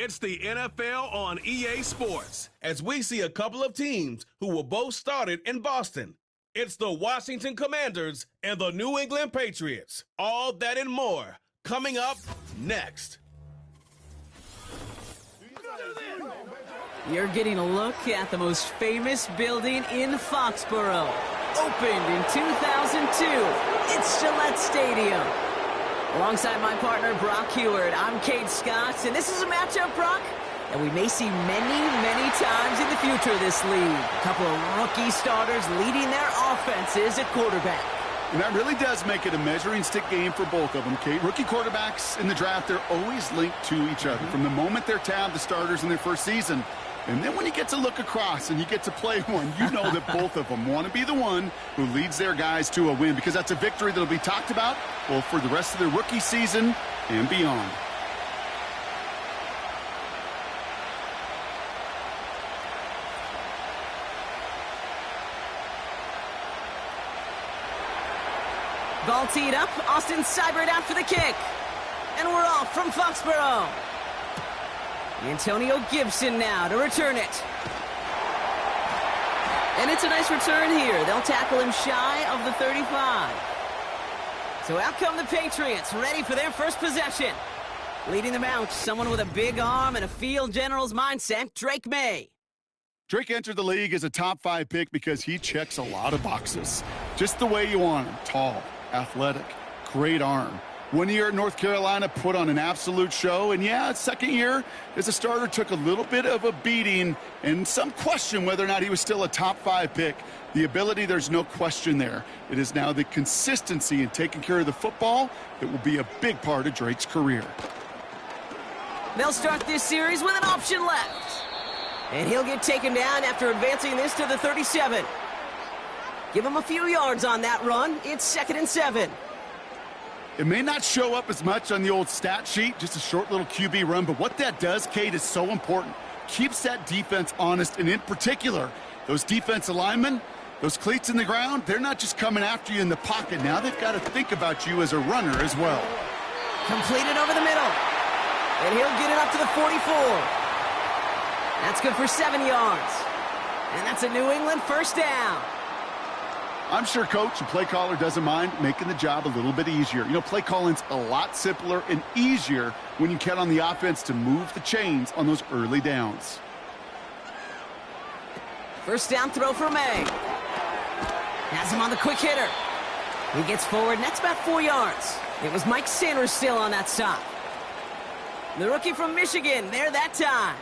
It's the NFL on EA Sports, as we see a couple of teams who were both started in Boston. It's the Washington Commanders and the New England Patriots. All that and more coming up next. You're getting a look at the most famous building in Foxborough. Opened in 2002, it's Gillette Stadium. Alongside my partner, Brock Heward, I'm Cade Scott, and this is a matchup, Brock, that we may see many, many times in the future of this league. A couple of rookie starters leading their offenses at quarterback. And that really does make it a measuring stick game for both of them, Kate. Rookie quarterbacks in the draft, they're always linked to each other. From the moment they're tabbed, the starters in their first season. And then when you get to look across and you get to play one, you know that both of them want to be the one who leads their guys to a win, because that's a victory that will be talked about, well, for the rest of their rookie season and beyond. Ball teed up, Austin Seibert out for the kick. And we're off from Foxborough. Antonio Gibson now to return it. And it's a nice return here. They'll tackle him shy of the 35. So out come the Patriots, ready for their first possession. Leading them out, someone with a big arm and a field general's mindset, Drake May. Drake entered the league as a top 5 pick because he checks a lot of boxes. Just the way you want him. Tall, athletic, great arm. 1 year at North Carolina, put on an absolute show. And yeah, second year as a starter, took a little bit of a beating and some question whether or not he was still a top 5 pick. The ability, there's no question there. It is now the consistency in taking care of the football that will be a big part of Drake's career. They'll start this series with an option left. And he'll get taken down after advancing this to the 37. Give him a few yards on that run. It's 2nd and 7. It may not show up as much on the old stat sheet, just a short little QB run, but what that does, Kate, is so important. Keeps that defense honest, and in particular, those defensive linemen, those cleats in the ground, they're not just coming after you in the pocket. Now they've got to think about you as a runner as well. Completed over the middle. And he'll get it up to the 44. That's good for 7 yards. And that's a New England first down. I'm sure coach and play caller doesn't mind making the job a little bit easier. You know, play calling's a lot simpler and easier when you count on the offense to move the chains on those early downs. First down throw for May. Has him on the quick hitter. He gets forward, and that's about 4 yards. It was Mike Sanders still on that stop. The rookie from Michigan, there that time.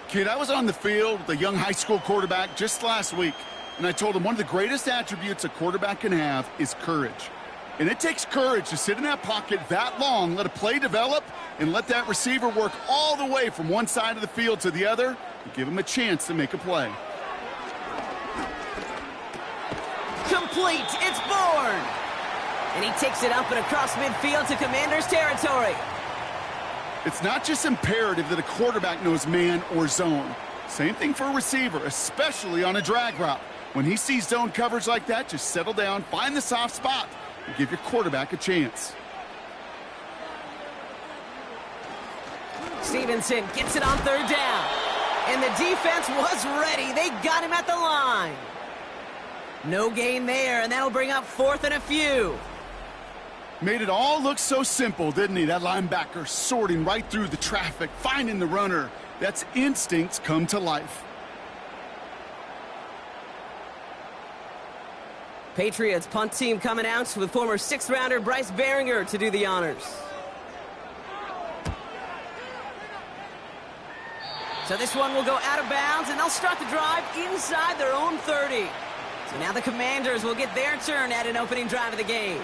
Kid, I was on the field with a young high school quarterback just last week, and I told him one of the greatest attributes a quarterback can have is courage. And it takes courage to sit in that pocket that long, let a play develop, and let that receiver work all the way from one side of the field to the other, and give him a chance to make a play. Complete, it's Bourne. And he takes it up and across midfield to Commander's territory. It's not just imperative that a quarterback knows man or zone. Same thing for a receiver, especially on a drag route. When he sees zone coverage like that, just settle down, find the soft spot, and give your quarterback a chance. Stevenson gets it on 3rd down. And the defense was ready. They got him at the line. No gain there, and that'll bring up 4th and a few. Made it all look so simple, didn't he? That linebacker sorting right through the traffic, finding the runner. That's instincts come to life. Patriots punt team coming out with former 6th-rounder Bryce Baringer to do the honors. So this one will go out of bounds, and they'll start the drive inside their own 30. So now the Commanders will get their turn at an opening drive of the game.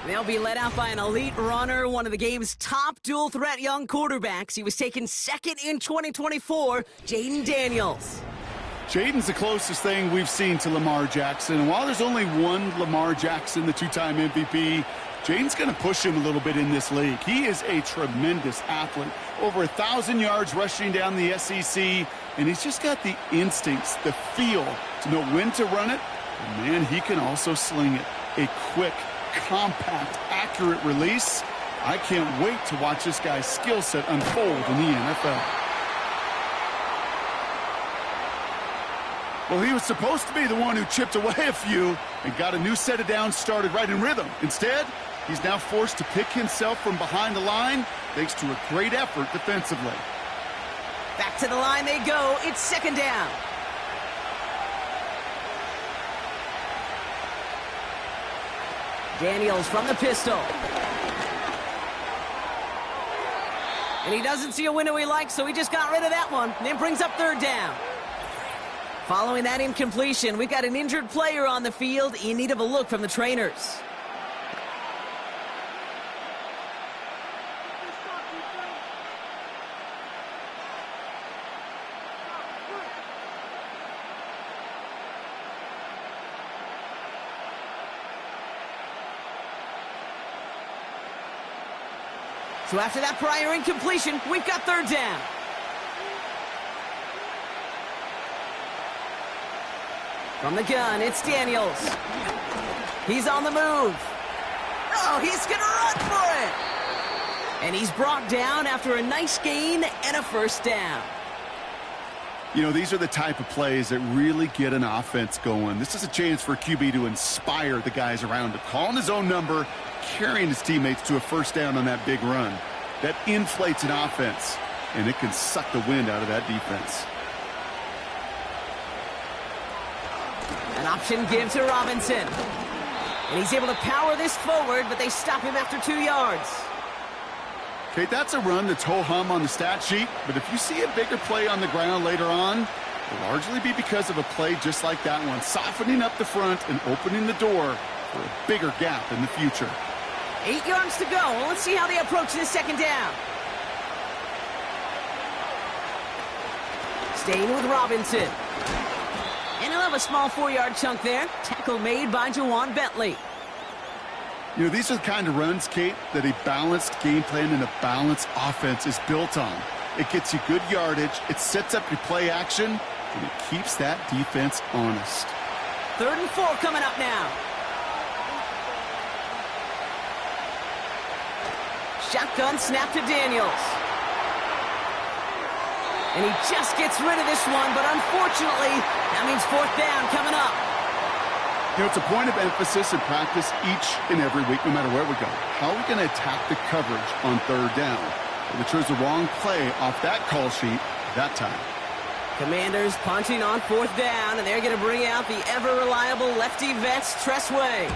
They'll be led out by an elite runner, one of the game's top dual-threat young quarterbacks. He was taken 2nd in 2024, Jaden Daniels. Jaden's the closest thing we've seen to Lamar Jackson. And while there's only one Lamar Jackson, the 2-time MVP, Jaden's going to push him a little bit in this league. He is a tremendous athlete. Over 1,000 yards rushing down the SEC. And he's just got the instincts, the feel to know when to run it. And man, he can also sling it. A quick, compact, accurate release. I can't wait to watch this guy's skill set unfold in the NFL. Well, he was supposed to be the one who chipped away a few and got a new set of downs started right in rhythm. Instead, he's now forced to pick himself from behind the line thanks to a great effort defensively. Back to the line they go. It's second down. Daniels from the pistol. And he doesn't see a window he likes, so he just got rid of that one. And then brings up third down. Following that incompletion, we've got an injured player on the field in need of a look from the trainers. So after that prior incompletion, we've got third down. From the gun, it's Daniels. He's on the move. Oh, he's going to run for it. And he's brought down after a nice gain and a first down. You know, these are the type of plays that really get an offense going. This is a chance for QB to inspire the guys around him. Calling his own number, carrying his teammates to a first down on that big run. That inflates an offense, and it can suck the wind out of that defense. An option give to Robinson. And he's able to power this forward, but they stop him after 2 yards. Okay, that's a run that's ho-hum on the stat sheet, but if you see a bigger play on the ground later on, it'll largely be because of a play just like that one, softening up the front and opening the door for a bigger gap in the future. 8 yards to go. Well, let's see how they approach this second down. Staying with Robinson. And he'll have a small 4-yard chunk there. Tackle made by Jawan Bentley. You know, these are the kind of runs, Kate, that a balanced game plan and a balanced offense is built on. It gets you good yardage, it sets up your play action, and it keeps that defense honest. 3rd and 4 coming up now. Shotgun snap to Daniels. And he just gets rid of this one, but unfortunately, that means 4th down coming up. You know, it's a point of emphasis in practice each and every week, no matter where we go. How are we going to attack the coverage on 3rd down? We chose the wrong play off that call sheet that time. Commanders punting on 4th down, and they're going to bring out the ever-reliable lefty vets, Tressway.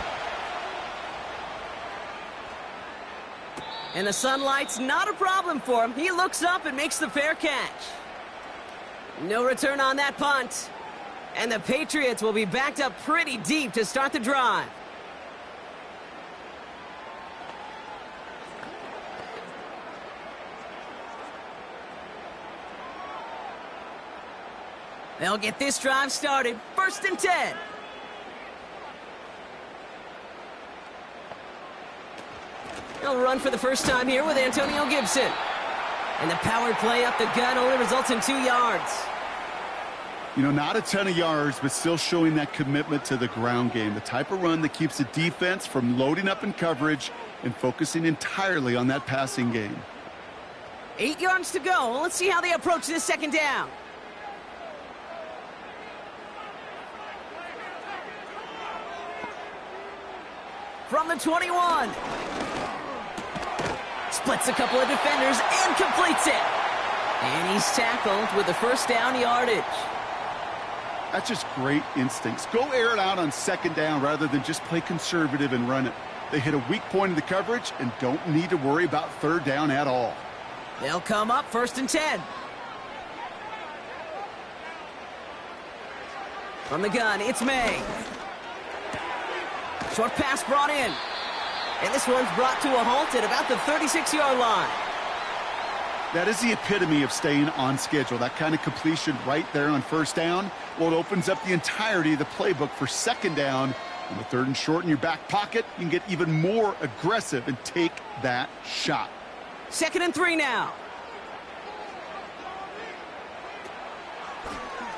And the sunlight's not a problem for him. He looks up and makes the fair catch. No return on that punt. And the Patriots will be backed up pretty deep to start the drive. They'll get this drive started. 1st and 10. He'll run for the first time here with Antonio Gibson. And the power play up the gun only results in 2 yards. You know, not a ton of yards, but still showing that commitment to the ground game. The type of run that keeps the defense from loading up in coverage and focusing entirely on that passing game. 8 yards to go. Well, let's see how they approach this second down. From the 21. Splits a couple of defenders and completes it. And he's tackled with the first down yardage. That's just great instincts. Go air it out on 2nd down rather than just play conservative and run it. They hit a weak point in the coverage and don't need to worry about 3rd down at all. They'll come up 1st and 10. From the gun, it's May. Short pass brought in. And this one's brought to a halt at about the 36-yard line. That is the epitome of staying on schedule. That kind of completion right there on 1st down. Well, it opens up the entirety of the playbook for 2nd down. And with 3rd and short in your back pocket, you can get even more aggressive and take that shot. 2nd and 3 now.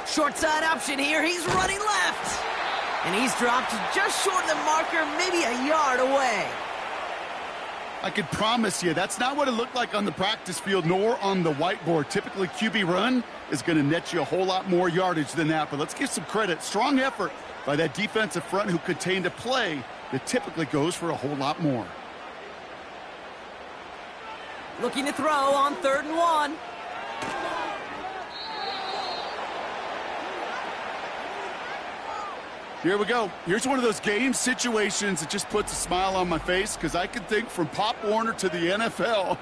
Short side option here. He's running left. And he's dropped just short of the marker, maybe a yard away. I can promise you that's not what it looked like on the practice field nor on the whiteboard. Typically, QB run is going to net you a whole lot more yardage than that. But let's give some credit. Strong effort by that defensive front who contained a play that typically goes for a whole lot more. Looking to throw on 3rd and 1. Here we go. Here's one of those game situations that just puts a smile on my face because I can think from Pop Warner to the NFL,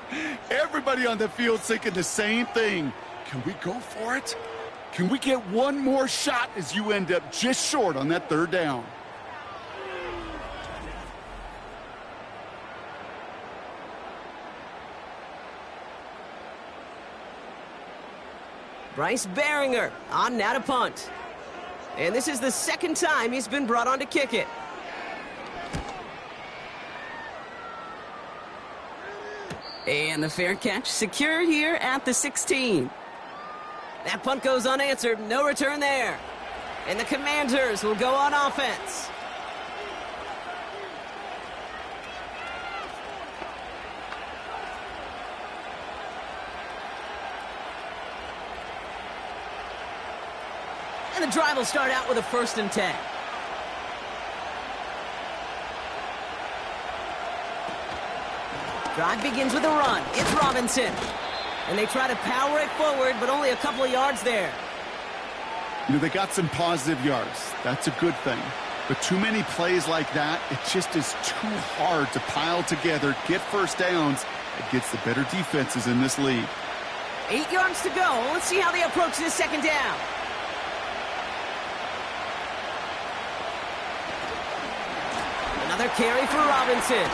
everybody on the field thinking the same thing. Can we go for it? Can we get one more shot as you end up just short on that 3rd down? Bryce Behringer on now to punt. And this is the 2nd time he's been brought on to kick it. And the fair catch secured here at the 16. That punt goes unanswered. No return there. And the Commanders will go on offense. And the drive will start out with a 1st and 10. Drive begins with a run. It's Robinson. And they try to power it forward, but only a couple of yards there. You know, they got some positive yards. That's a good thing. But too many plays like that, it just is too hard to pile together, get 1st downs against the better defenses in this league. 8 yards to go. Let's see how they approach this 2nd down. Another carry for Robinson.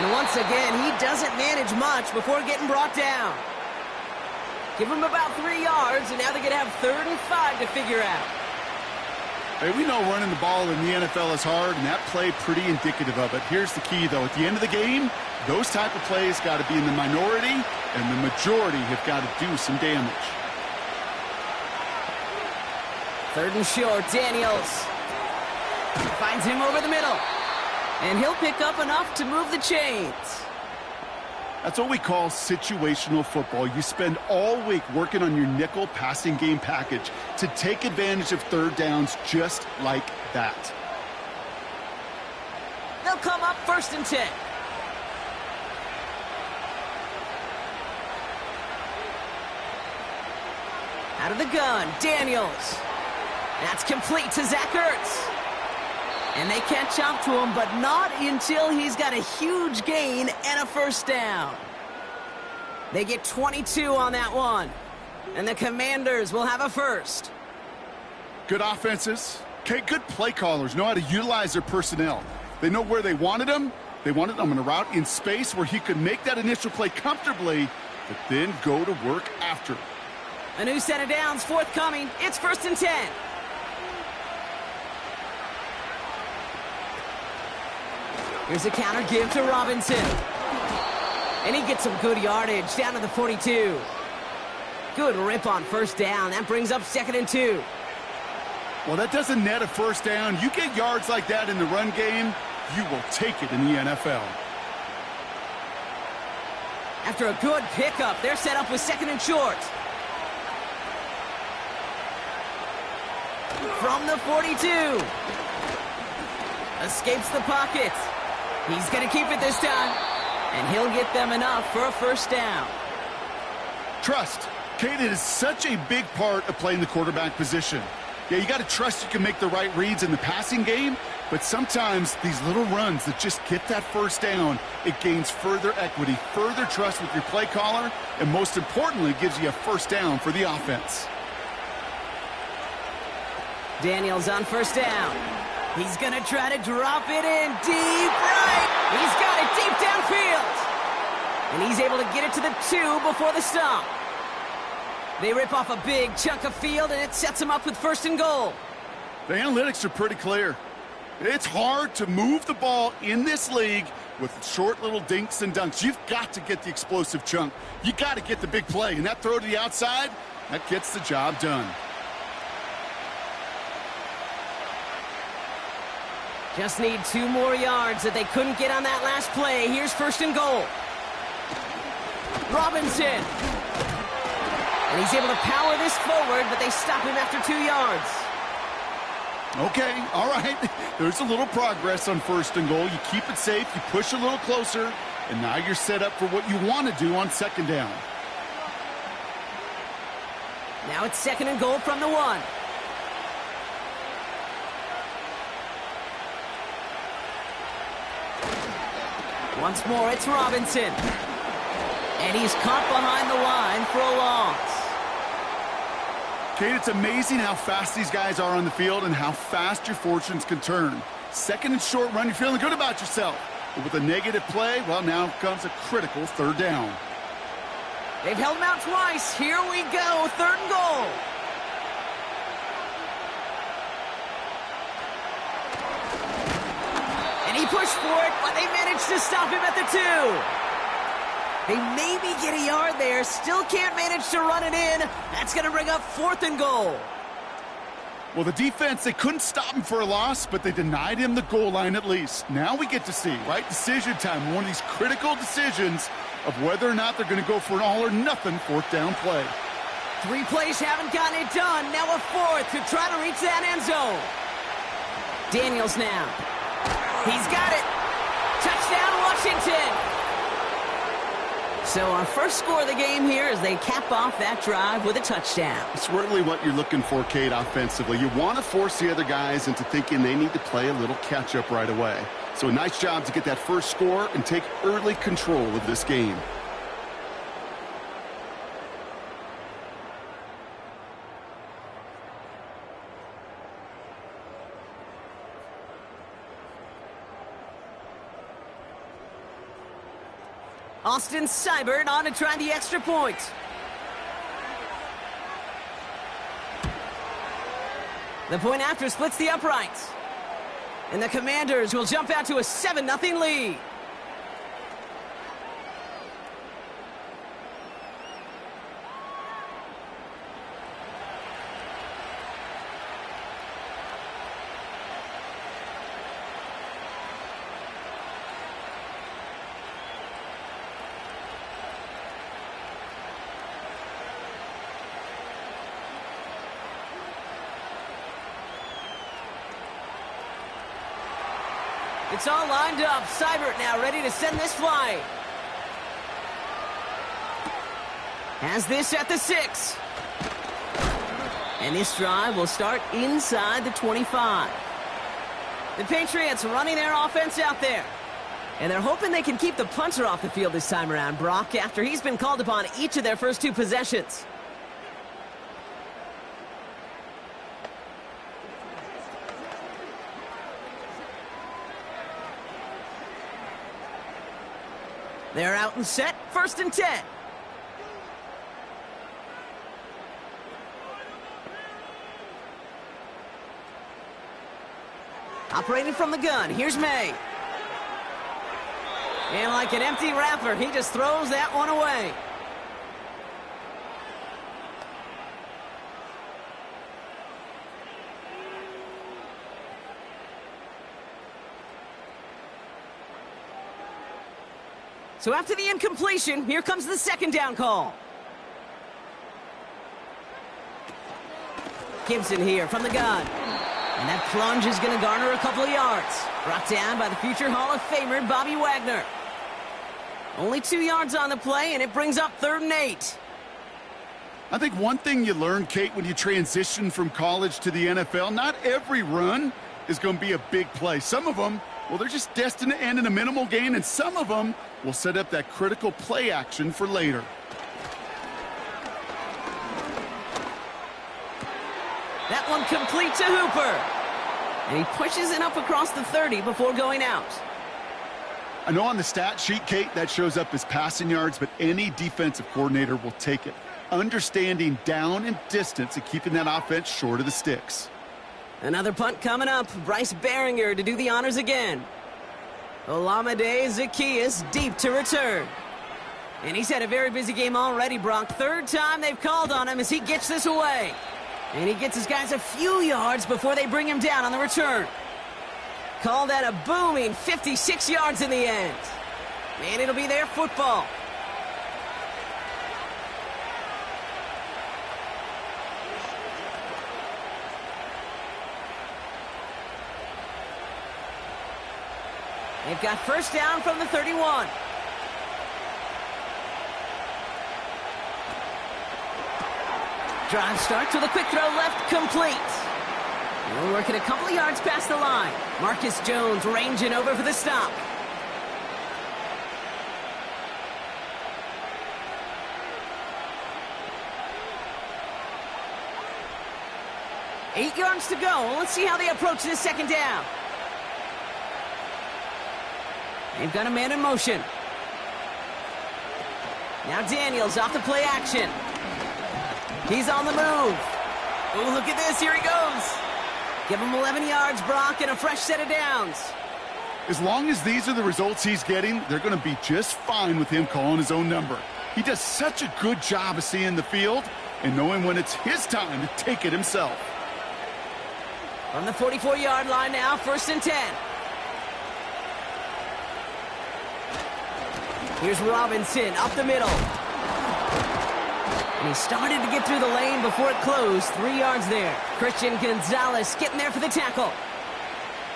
And once again, he doesn't manage much before getting brought down. Give him about 3 yards, and now they're going to have 3rd and 5 to figure out. Hey, we know running the ball in the NFL is hard, and that play pretty indicative of it. Here's the key, though. At the end of the game, those type of plays got to be in the minority, and the majority have got to do some damage. 3rd and short, Daniels. Finds him over the middle. And he'll pick up enough to move the chains. That's what we call situational football. You spend all week working on your nickel passing game package to take advantage of 3rd downs just like that. They'll come up 1st and 10. Out of the gun, Daniels. That's complete to Zach Ertz. And they catch up to him, but not until he's got a huge gain and a 1st down. They get 22 on that one. And the Commanders will have a 1st. Good offenses. Okay, good play callers know how to utilize their personnel. They know where they wanted him. They wanted him on a route in space where he could make that initial play comfortably, but then go to work after. A new set of downs forthcoming. It's 1st and 10. Here's a counter give to Robinson. And he gets some good yardage down to the 42. Good rip on 1st down. That brings up 2nd and 2. Well, that doesn't net a 1st down. You get yards like that in the run game, you will take it in the NFL. After a good pickup, they're set up with 2nd and short. From the 42. Escapes the pocket. He's going to keep it this time. And he'll get them enough for a 1st down. Trust. Kate, it is such a big part of playing the quarterback position. Yeah, you got to trust you can make the right reads in the passing game, but sometimes these little runs that just get that 1st down, it gains further equity, further trust with your play caller, and most importantly, gives you a 1st down for the offense. Daniels on 1st down. He's going to try to drop it in deep right. He's got it deep downfield. And he's able to get it to the 2 before the stop. They rip off a big chunk of field, and it sets him up with 1st and goal. The analytics are pretty clear. It's hard to move the ball in this league with short little dinks and dunks. You've got to get the explosive chunk. You got to get the big play. And that throw to the outside, that gets the job done. Just need 2 more yards that they couldn't get on that last play. Here's 1st and goal. Robinson. And he's able to power this forward, but they stop him after 2 yards. Okay, all right. There's a little progress on 1st and goal. You keep it safe, you push a little closer, and now you're set up for what you want to do on 2nd down. Now it's 2nd and goal from the 1. Once more, it's Robinson. And he's caught behind the line for a loss. Kate, it's amazing how fast these guys are on the field and how fast your fortunes can turn. 2nd and short run, you're feeling good about yourself. But with a negative play, well, now comes a critical 3rd down. They've held him out twice. Here we go, 3rd and goal. And he pushed for it, but they managed to stop him at the 2. They maybe get a yard there, still can't manage to run it in. That's going to bring up 4th and goal. Well, the defense, they couldn't stop him for a loss, but they denied him the goal line at least. Now we get to see, right, decision time, one of these critical decisions of whether or not they're going to go for an all-or-nothing 4th down play. 3 plays haven't gotten it done. Now a 4th to try to reach that end zone. Daniels now. He's got it. Touchdown, Washington. So our first score of the game here as they cap off that drive with a touchdown. It's really what you're looking for, Kate, offensively. You want to force the other guys into thinking they need to play a little catch-up right away. So a nice job to get that first score and take early control of this game. Austin Seibert on to try the extra point. The point after splits the uprights. And the Commanders will jump out to a 7-0 lead. It's all lined up. Seibert now ready to send this flight. Has this at the 6. And this drive will start inside the 25. The Patriots running their offense out there. And they're hoping they can keep the punter off the field this time around, Brock, after he's been called upon each of their first 2 possessions. They're out and set, 1st and 10. Operating from the gun, here's May. And like an empty wrapper, he just throws that one away. So after the incompletion, here comes the 2nd down call. Gibson here from the gun. And that plunge is going to garner a couple of yards. Brought down by the future Hall of Famer, Bobby Wagner. Only 2 yards on the play, and it brings up 3rd and 8. I think one thing you learn, Kate, when you transition from college to the NFL, not every run is going to be a big play. Some of them, well, they're just destined to end in a minimal gain, and some of them will set up that critical play action for later. That one complete to Hooper. And he pushes it up across the 30 before going out. I know on the stat sheet, Kate, that shows up as passing yards, but any defensive coordinator will take it. Understanding down and distance and keeping that offense short of the sticks. Another punt coming up. Bryce Behringer to do the honors again. Olamide Zaccheaus deep to return. And he's had a very busy game already, Brock. 3rd time they've called on him as he gets this away. And he gets his guys a few yards before they bring him down on the return. Call that a booming 56 yards in the end. And it'll be their football. They've got first down from the 31. Drive starts with a quick throw left, complete. We're working a couple of yards past the line. Marcus Jones ranging over for the stop. Eight yards to go. Let's see how they approach this second down. They've got a man in motion. Now Daniels off the play action. He's on the move. Oh, look at this. Here he goes. Give him 11 yards, Brock, and a fresh set of downs. As long as these are the results he's getting, they're going to be just fine with him calling his own number. He does such a good job of seeing the field and knowing when it's his time to take it himself. From the 44-yard line now, 1st and 10. Here's Robinson up the middle. And he started to get through the lane before it closed. 3 yards there. Christian Gonzalez getting there for the tackle.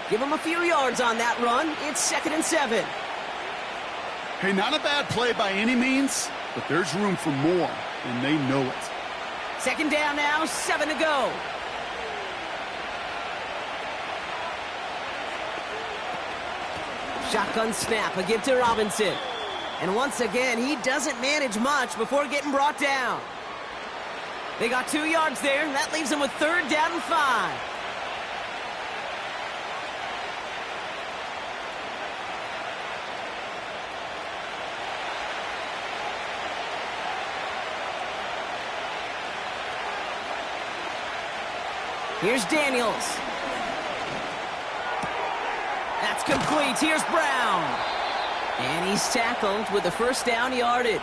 Give him a few yards on that run. It's 2nd and 7. Hey, not a bad play by any means, but there's room for more, and they know it. 2nd down now, 7 to go. Shotgun snap, a give to Robinson. And once again, he doesn't manage much before getting brought down. They got 2 yards there, and that leaves them with 3rd down and 5. Here's Daniels. That's complete. Here's Brown. And he's tackled with the 1st down yardage.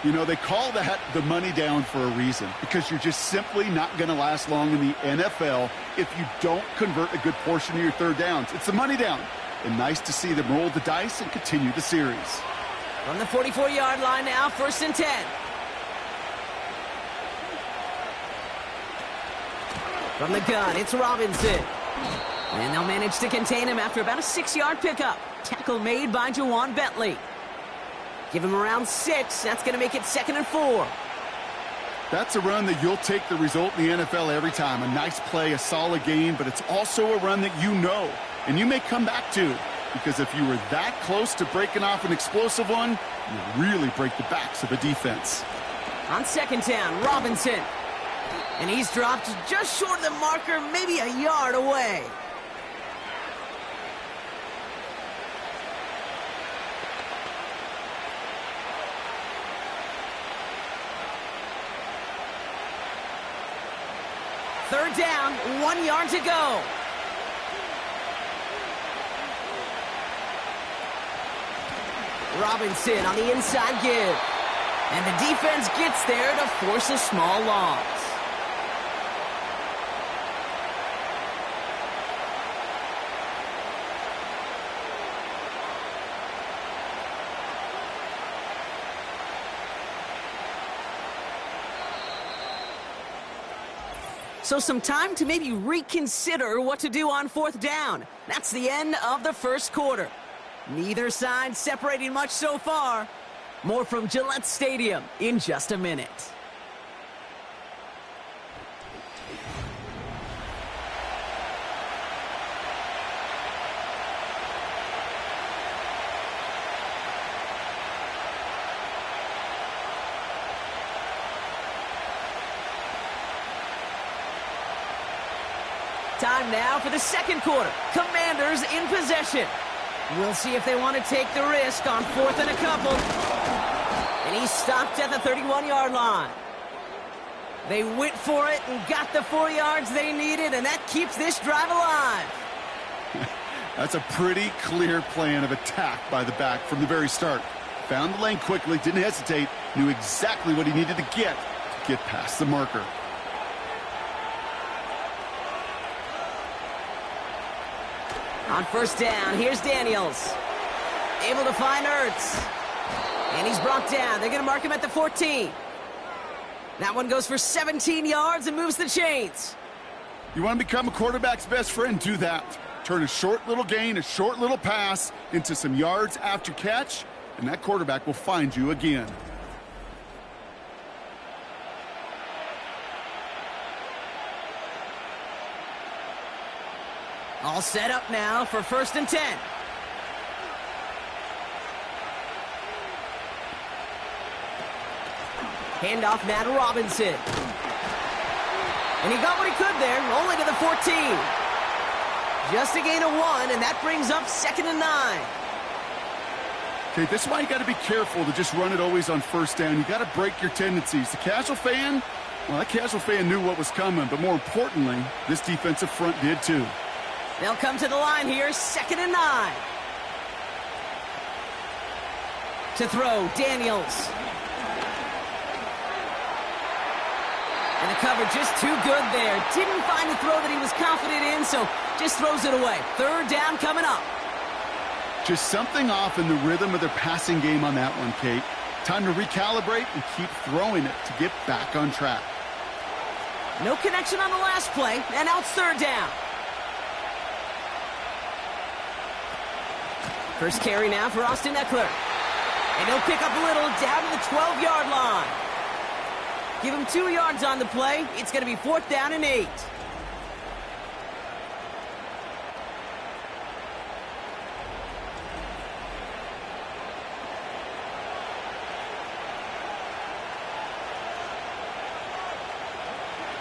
You know, they call that the money down for a reason, because you're just simply not going to last long in the NFL if you don't convert a good portion of your 3rd downs. It's the money down. And nice to see them roll the dice and continue the series. From the 44-yard line now, 1st and 10. From the gun, it's Robinson. And they'll manage to contain him after about a 6-yard pickup. Tackle made by Jawan Bentley. Give him around 6. That's going to make it 2nd and 4. That's a run that you'll take the result in the NFL every time. A nice play, a solid game, but it's also a run that you know, and you may come back to. Because if you were that close to breaking off an explosive one, you really break the backs of a defense. On 2nd down, Robinson. And he's dropped just short of the marker, maybe a yard away. Third down, 1 yard to go. Robinson on the inside give. And the defense gets there to force a small loss. So some time to maybe reconsider what to do on 4th down. That's the end of the 1st quarter. Neither side separating much so far. More from Gillette Stadium in just a minute. Time now for the 2nd quarter. Commanders in possession. We'll see if they want to take the risk on 4th and a couple. And he stopped at the 31-yard line. They went for it and got the 4 yards they needed, and that keeps this drive alive. That's a pretty clear plan of attack by the back from the very start. Found the lane quickly, didn't hesitate, knew exactly what he needed to get past the marker. On first down, here's Daniels. Able to find Ertz. And he's brought down. They're going to mark him at the 14. That one goes for 17 yards and moves the chains. You want to become a quarterback's best friend? Do that. Turn a short little gain, a short little pass into some yards after catch, and that quarterback will find you again. All set up now for 1st and 10. Handoff, Matt Robinson. And he got what he could there, only to the 14. Just a gain of 1, and that brings up 2nd and 9. Okay, this is why you got to be careful to just run it always on first down. You got to break your tendencies. The casual fan, well, that casual fan knew what was coming, but more importantly, this defensive front did too. They'll come to the line here, 2nd and 9. To throw, Daniels. And the cover just too good there. Didn't find the throw that he was confident in, so just throws it away. 3rd down coming up. Just something off in the rhythm of their passing game on that one, Kate. Time to recalibrate and keep throwing it to get back on track. No connection on the last play, and now it's 3rd down. First carry now for Austin Eckler. And he'll pick up a little down to the 12-yard line. Give him 2 yards on the play. It's going to be 4th down and 8.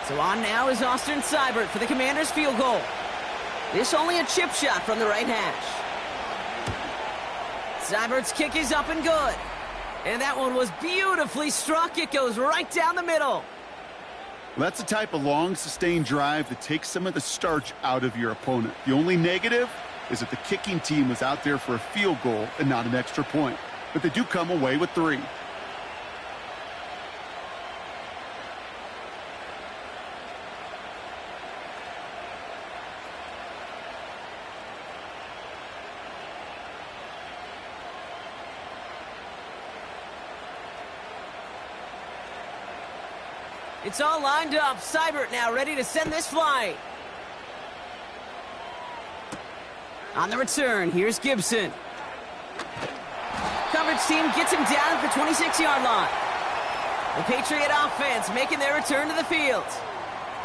So on now is Austin Seibert for the Commanders' field goal. This only a chip shot from the right hash. Seibert's kick is up and good. And that one was beautifully struck. It goes right down the middle. Well, that's the type of long, sustained drive that takes some of the starch out of your opponent. The only negative is that the kicking team was out there for a field goal and not an extra point. But they do come away with 3. It's all lined up. Seibert now ready to send this flying. On the return, here's Gibson. Coverage team gets him down at the 26-yard line. The Patriot offense making their return to the field.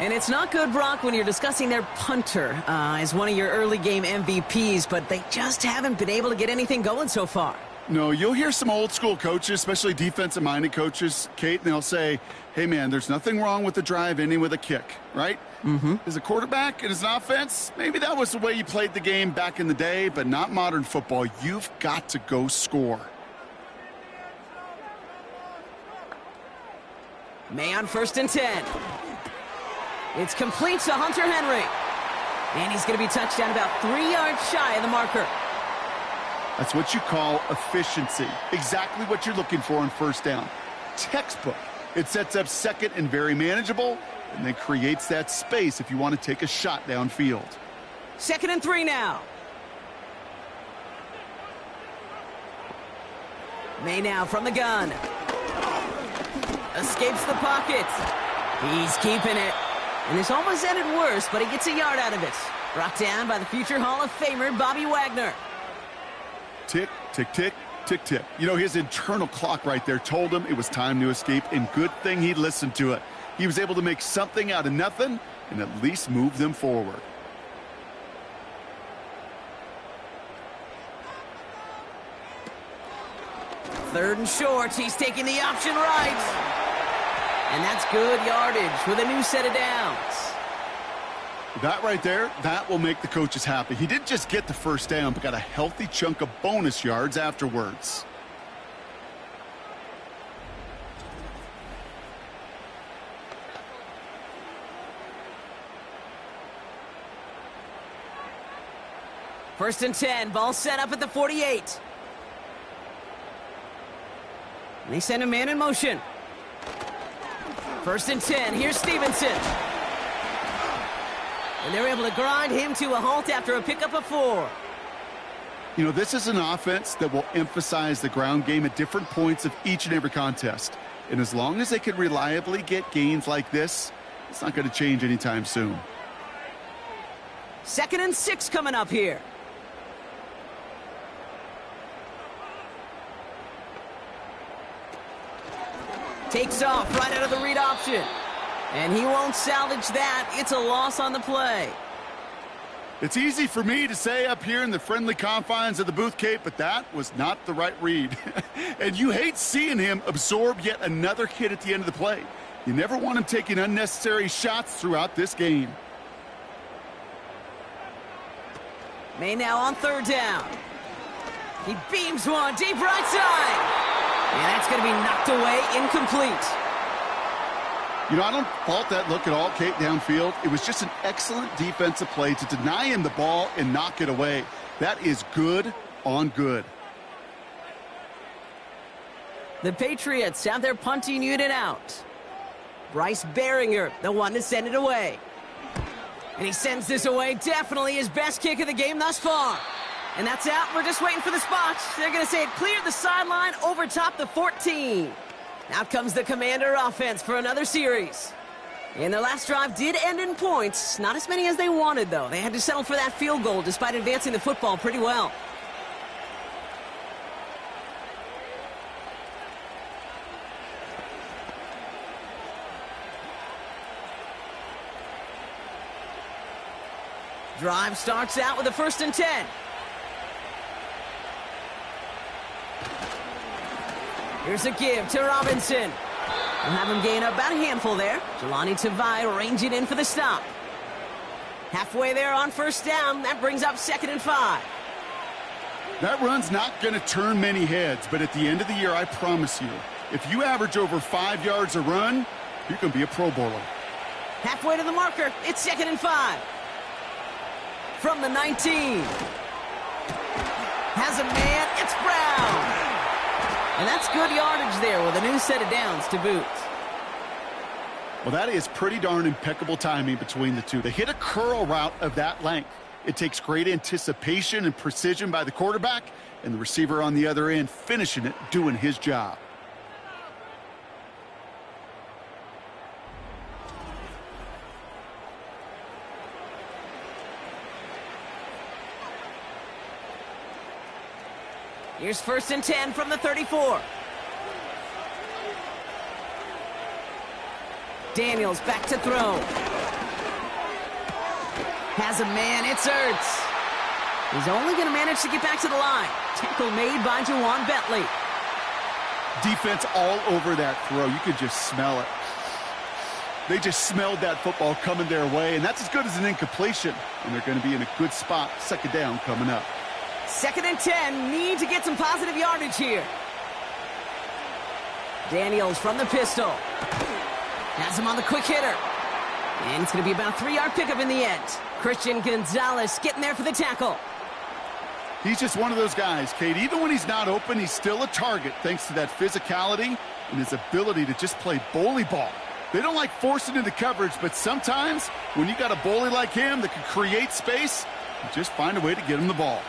And it's not good, Brock, when you're discussing their punter as one of your early game MVPs, but they just haven't been able to get anything going so far. No, you'll hear some old school coaches, especially defensive-minded coaches, Kate, and they'll say, hey, man, there's nothing wrong with the drive ending with a kick, right? Mm-hmm. As a quarterback and as an offense, maybe that was the way you played the game back in the day, but not modern football. You've got to go score. May on 1st and 10. It's complete to Hunter Henry. And he's going to be touched down about 3 yards shy of the marker. That's what you call efficiency. Exactly what you're looking for on first down. Textbook. It sets up 2nd and very manageable, and then creates that space if you want to take a shot downfield. 2nd and 3 now. May now from the gun. Escapes the pocket. He's keeping it. And this almost ended worse, but he gets a yard out of it. Brought down by the future Hall of Famer, Bobby Wagner. Tick, tick, tick, tick, tick. You know, his internal clock right there told him it was time to escape, and good thing he listened to it. He was able to make something out of nothing and at least move them forward. Third and short, he's taking the option right. And that's good yardage with a new set of downs. That right there, that will make the coaches happy. He didn't just get the first down, but got a healthy chunk of bonus yards afterwards. First and 10, ball set up at the 48. And they send a man in motion. First and 10, here's Stevenson. And they're able to grind him to a halt after a pickup of 4. You know, this is an offense that will emphasize the ground game at different points of each and every contest. And as long as they can reliably get gains like this, it's not going to change anytime soon. 2nd and 6 coming up here. Takes off right out of the read option. And he won't salvage that. It's a loss on the play. It's easy for me to say up here in the friendly confines of the booth, Kate, but that was not the right read. And you hate seeing him absorb yet another hit at the end of the play. You never want him taking unnecessary shots throughout this game. May now on 3rd down. He beams one deep right side. And that's going to be knocked away, incomplete. You know, I don't fault that look at all, Kate, downfield. It was just an excellent defensive play to deny him the ball and knock it away. That is good on good. The Patriots have their punting unit out. Bryce Behringer, the one to send it away. And he sends this away, definitely his best kick of the game thus far. And that's out. We're just waiting for the spot. They're going to say it cleared the sideline over top the 14. Out comes the Commander offense for another series. And their last drive did end in points. Not as many as they wanted, though. They had to settle for that field goal despite advancing the football pretty well. Drive starts out with a 1st and 10. Here's a give to Robinson. We'll have him gain about a handful there. Jelani Tavai ranging in for the stop. Halfway there on 1st down. That brings up 2nd and 5. That run's not going to turn many heads, but at the end of the year, I promise you, if you average over 5 yards a run, you're going to be a Pro Bowler. Halfway to the marker. It's 2nd and 5. From the 19. Has a man. It's Brown. And that's good yardage there with a new set of downs to boot. Well, that is pretty darn impeccable timing between the two. They hit a curl route of that length. It takes great anticipation and precision by the quarterback, and the receiver on the other end finishing it, doing his job. Here's 1st and 10 from the 34. Daniels back to throw. Has a man. It's Ertz. He's only going to manage to get back to the line. Tackle made by Juwan Bentley. Defense all over that throw. You could just smell it. They just smelled that football coming their way, and that's as good as an incompletion. And they're going to be in a good spot. 2nd down coming up. 2nd and 10. Need to get some positive yardage here. Daniels from the pistol. Has him on the quick hitter. And it's going to be about a 3-yard pickup in the end. Christian Gonzalez getting there for the tackle. He's just one of those guys, Kate. Even when he's not open, he's still a target thanks to that physicality and his ability to just play bully ball. They don't like forcing into coverage, but sometimes when you got a bully like him that can create space, you just find a way to get him the ball.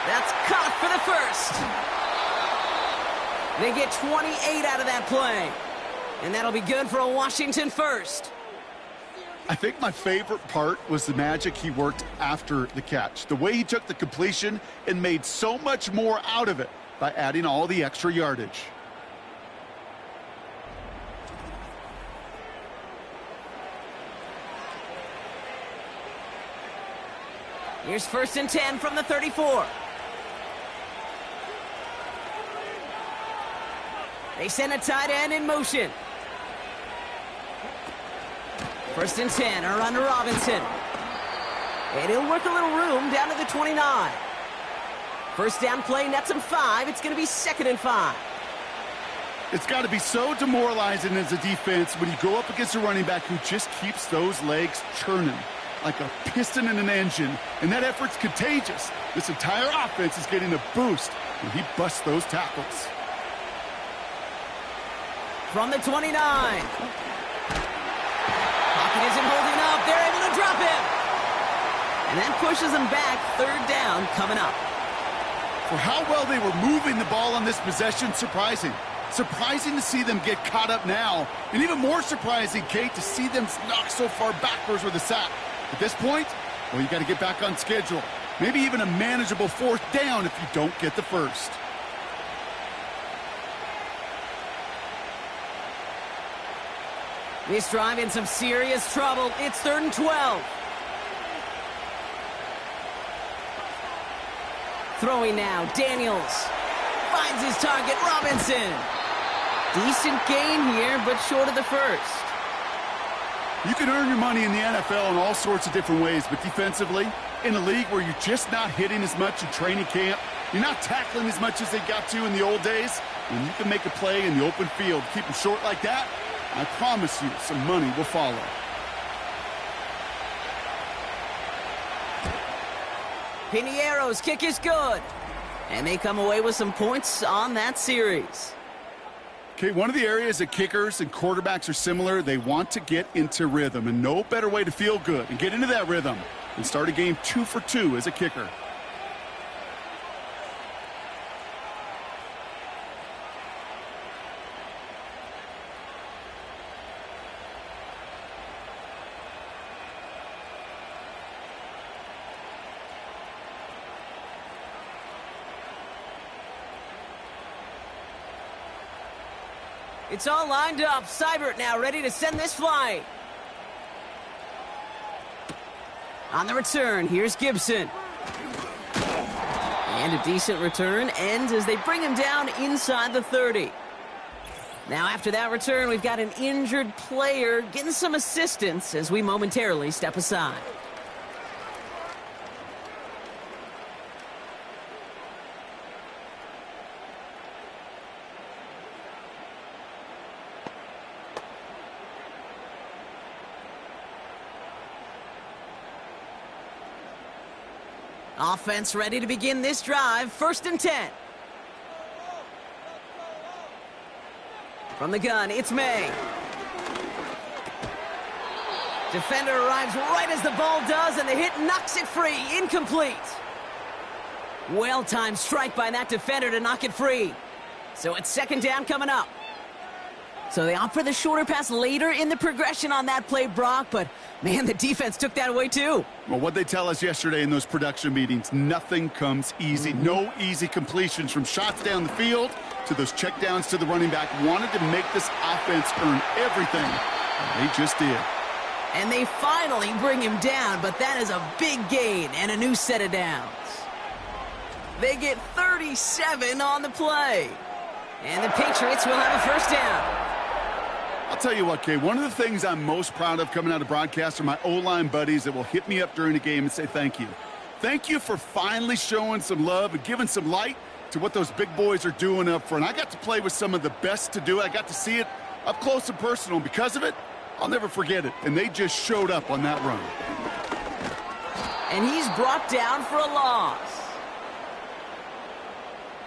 That's caught for the 1st. They get 28 out of that play. And that'll be good for a Washington 1st. I think my favorite part was the magic he worked after the catch. The way he took the completion and made so much more out of it by adding all the extra yardage. Here's 1st and 10 from the 34. They send a tight end in motion. 1st and 10, a run to Robinson. And he'll work a little room down to the 29. 1st down play nets him 5. It's going to be 2nd and 5. It's got to be so demoralizing as a defense when you go up against a running back who just keeps those legs churning like a piston in an engine, and that effort's contagious. This entire offense is getting a boost when he busts those tackles. from the 29. Pocket isn't holding up. They're able to drop him. And that pushes them back. Third down coming up. For how well they were moving the ball on this possession, surprising. Surprising to see them get caught up now. And even more surprising, Kate, to see them knock so far backwards with a sack. At this point, well, you got to get back on schedule. Maybe even a manageable fourth down if you don't get the first. This drive in some serious trouble. It's 3rd and 12. Throwing now, Daniels finds his target, Robinson. Decent gain here, but short of the first. You can earn your money in the NFL in all sorts of different ways, but defensively, in a league where you're just not hitting as much in training camp, you're not tackling as much as they got to in the old days, when you can make a play in the open field, keep them short like that, I promise you some money will follow. Piniero's kick is good. And they come away with some points on that series. Okay, one of the areas that kickers and quarterbacks are similar, they want to get into rhythm. And no better way to feel good and get into that rhythm than start a game 2 for 2 as a kicker. It's all lined up. Seibert now ready to send this flight. On the return, here's Gibson. And a decent return ends as they bring him down inside the 30. Now after that return, we've got an injured player getting some assistance as we momentarily step aside. Offense ready to begin this drive. 1st and 10. From the gun, it's May. Defender arrives right as the ball does, and the hit knocks it free. Incomplete. Well-timed strike by that defender to knock it free. So it's 2nd down coming up. So they opt for the shorter pass later in the progression on that play, Brock, but man, the defense took that away too. Well, what they tell us yesterday in those production meetings, nothing comes easy. No easy completions from shots down the field to those checkdowns to the running back. Wanted to make this offense earn everything. And they just did. And they finally bring him down, but that is a big gain and a new set of downs. They get 37 on the play. And the Patriots will have a 1st down. I'll tell you what, Kay, one of the things I'm most proud of coming out of broadcast are my O-line buddies that will hit me up during the game and say thank you. Thank you for finally showing some love and giving some light to what those big boys are doing up front. I got to play with some of the best to do it. I got to see it up close and personal. And because of it, I'll never forget it. And they just showed up on that run. And he's brought down for a loss.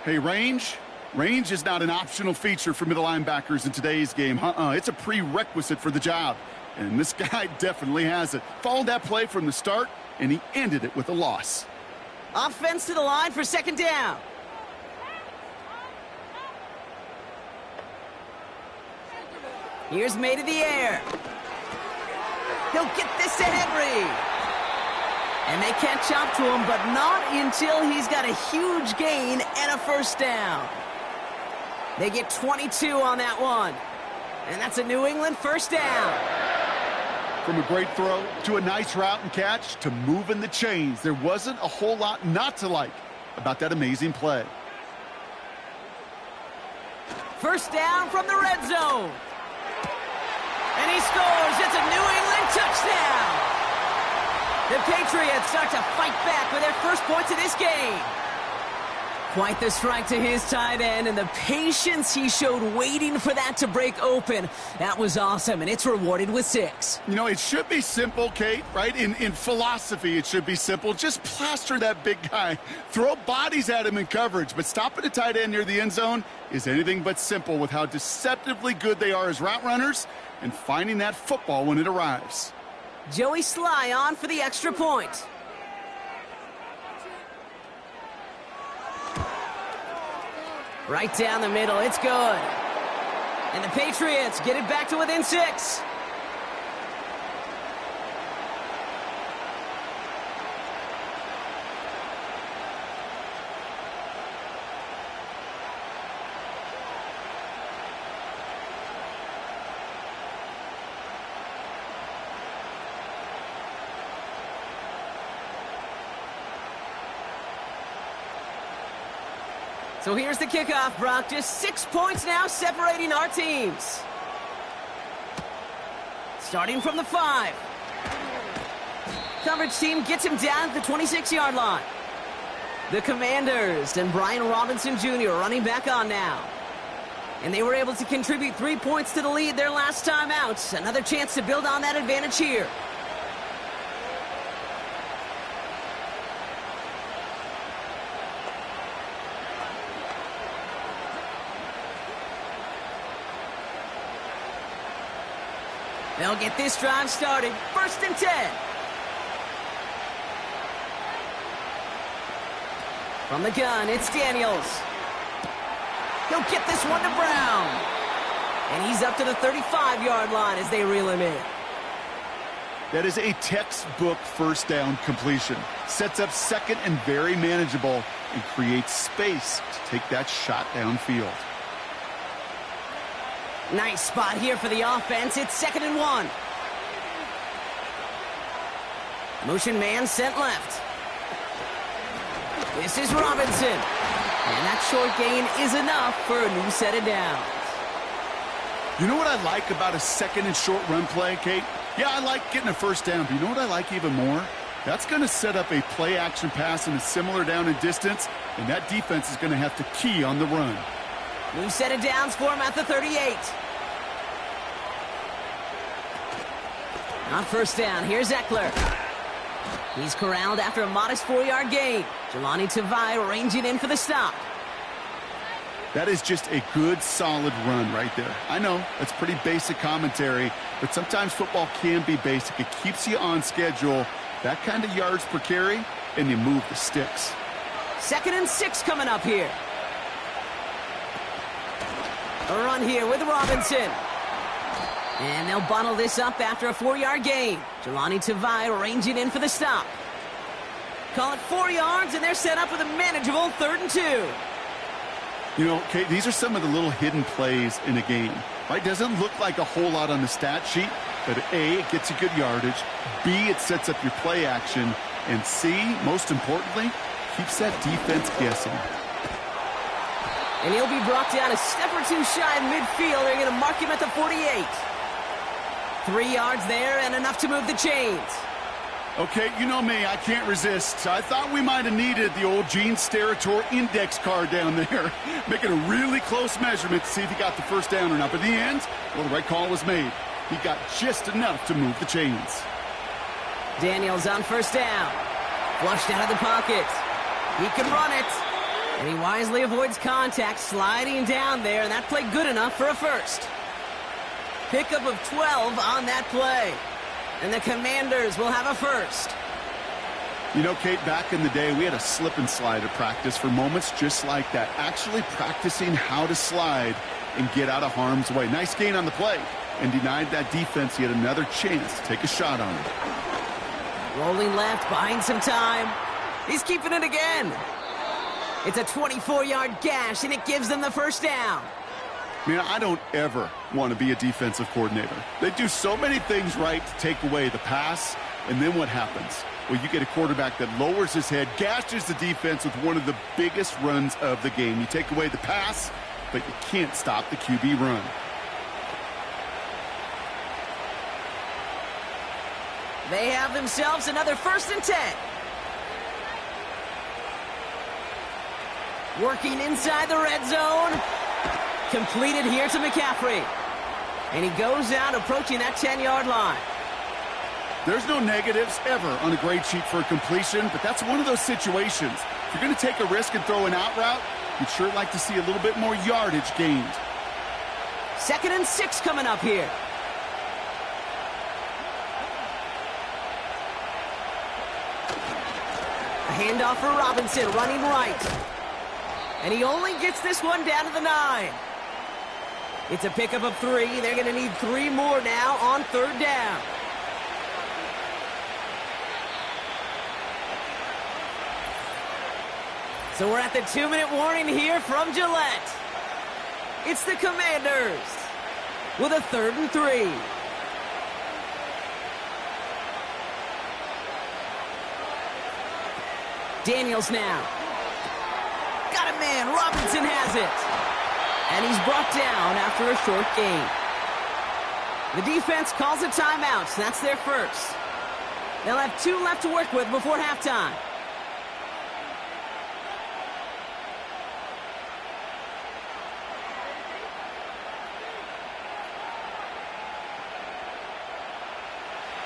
Hey, range is not an optional feature for middle linebackers in today's game. It's a prerequisite for the job. And this guy definitely has it. Followed that play from the start, and he ended it with a loss. Offense to the line for 2nd down. Here's May to the air. He'll get this to Henry. And they catch up to him, but not until he's got a huge gain and a 1st down. They get 22 on that one. And that's a New England 1st down. From a great throw to a nice route and catch to moving the chains, there wasn't a whole lot not to like about that amazing play. 1st down from the red zone. And he scores. It's a New England touchdown. The Patriots start to fight back with their first points of this game. Quite the strike to his tight end, and the patience he showed waiting for that to break open. That was awesome, and it's rewarded with 6. You know, it should be simple, Kate, right? In philosophy, it should be simple. Just plaster that big guy. Throw bodies at him in coverage, but stopping a tight end near the end zone is anything but simple with how deceptively good they are as route runners and finding that football when it arrives. Joey Sly on for the extra point. Right down the middle, it's good. And the Patriots get it back to within 6. So here's the kickoff, Brock. Just 6 points now separating our teams. Starting from the 5. Coverage team gets him down at the 26-yard line. The Commanders and Brian Robinson Jr. running back on now. And they were able to contribute 3 points to the lead their last time out. Another chance to build on that advantage here. They'll get this drive started. 1st and 10. From the gun, it's Daniels. He'll get this one to Brown. And he's up to the 35-yard line as they reel him in. That is a textbook first down completion. Sets up second and very manageable and creates space to take that shot downfield. Nice spot here for the offense. It's 2nd and 1. Motion man sent left. This is Robinson. And that short gain is enough for a new set of downs. You know what I like about a 2nd and short run play, Kate? Yeah, I like getting a first down, but you know what I like even more? That's going to set up a play-action pass in a similar down and distance, and that defense is going to have to key on the run. New set of downs for him at the 38. On 1st down, here's Eckler. He's corralled after a modest 4-yard gain. Jelani Tavai ranging in for the stop. That is just a good, solid run right there. I know, that's pretty basic commentary, but sometimes football can be basic. It keeps you on schedule, that kind of yards per carry, and you move the sticks. 2nd and 6 coming up here. A run here with Robinson. And they'll bottle this up after a 4-yard gain. Jelani Tavai ranging in for the stop. Call it 4 yards, and they're set up with a manageable 3rd and 2. You know, Kate, these are some of the little hidden plays in a game. Right? Doesn't look like a whole lot on the stat sheet, but A, it gets you good yardage. B, it sets up your play action. And C, most importantly, keeps that defense guessing. And he'll be brought down a step or two shy of midfield. They're going to mark him at the 48. 3 yards there and enough to move the chains. Okay, you know me, I can't resist. I thought we might have needed the old Gene Steratore index card down there. Making a really close measurement to see if he got the first down or not. But in the end, well, the right call was made. He got just enough to move the chains. Daniels on 1st down. Flushed out of the pocket. He can run it. And he wisely avoids contact, sliding down there, and that played good enough for a first. Pickup of 12 on that play. And the Commanders will have a first. You know, Kate, back in the day, we had a slip and slide at practice for moments just like that. Actually practicing how to slide and get out of harm's way. Nice gain on the play. And denied that defense yet another chance to take a shot on it. Rolling left, buying some time. He's keeping it again. It's a 24-yard gash, and it gives them the first down. Man, I don't ever want to be a defensive coordinator. They do so many things right to take away the pass, and then what happens? Well, you get a quarterback that lowers his head, gashes the defense with one of the biggest runs of the game. You take away the pass, but you can't stop the QB run. They have themselves another 1st and 10. Working inside the red zone. Completed here to McCaffrey. And he goes out approaching that 10-yard line. There's no negatives ever on a grade sheet for a completion, but that's one of those situations. If you're going to take a risk and throw an out route, you'd sure like to see a little bit more yardage gained. 2nd and 6 coming up here. A handoff for Robinson, running right. And he only gets this one down to the 9. It's a pickup of 3. They're going to need 3 more now on 3rd down. So we're at the 2-minute warning here from Gillette. It's the Commanders with a 3rd and 3. Daniels now. Got a man. Robinson has it. And he's brought down after a short gain. The defense calls a timeout. That's their first. They'll have 2 left to work with before halftime.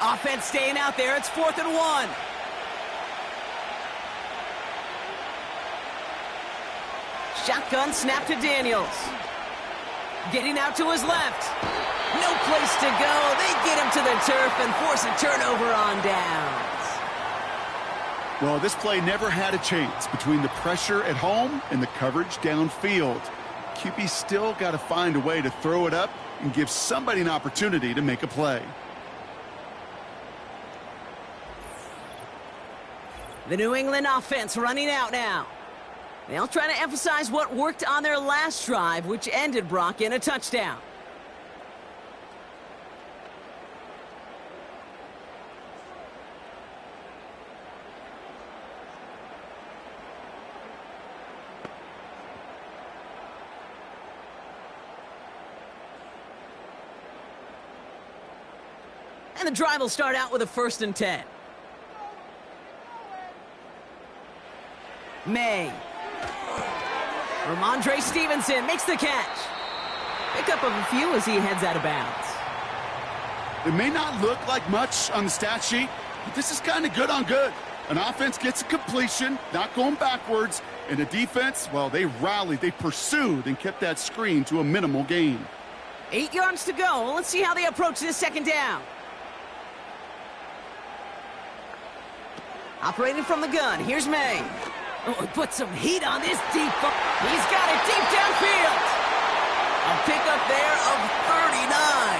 Offense staying out there. It's 4th and 1. Shotgun snap to Daniels. Getting out to his left. No place to go. They get him to the turf and force a turnover on downs. Well, this play never had a chance between the pressure at home and the coverage downfield. QB still got to find a way to throw it up and give somebody an opportunity to make a play. The New England offense running out now. They'll try to emphasize what worked on their last drive, which ended, Brock, in a touchdown. And the drive will start out with a 1st and 10. May. Ramondre Stevenson makes the catch. Pickup of a few as he heads out of bounds. It may not look like much on the stat sheet, but this is kind of good on good. An offense gets a completion, not going backwards, and the defense, well, they rallied, they pursued, and kept that screen to a minimal gain. 8 yards to go. Let's see how they approach this 2nd down. Operating from the gun, here's May. Oh, put some heat on this deep. He's got it deep downfield. A pickup there of 39.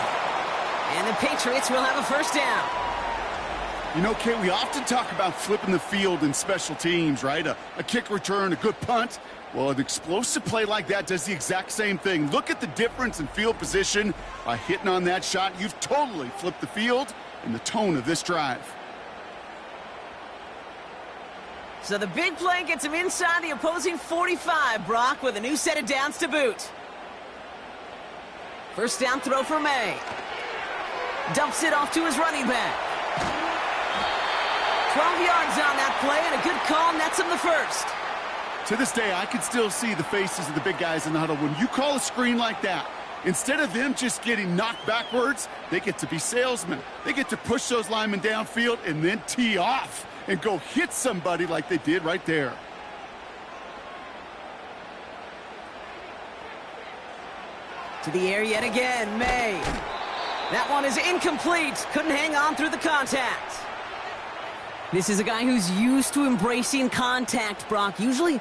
And the Patriots will have a 1st down. You know, Kate, we often talk about flipping the field in special teams, right? A kick return, a good punt. Well, an explosive play like that does the exact same thing. Look at the difference in field position. By hitting on that shot, you've totally flipped the field and the tone of this drive. So the big play gets him inside the opposing 45, Brock, with a new set of downs to boot. 1st down throw for May. Dumps it off to his running back. 12 yards on that play, and a good call nets him the 1st. To this day, I can still see the faces of the big guys in the huddle. When you call a screen like that, instead of them just getting knocked backwards, they get to be salesmen. They get to push those linemen downfield and then tee off and go hit somebody like they did right there. To the air yet again, May. That one is incomplete. Couldn't hang on through the contact. This is a guy who's used to embracing contact, Brock. Usually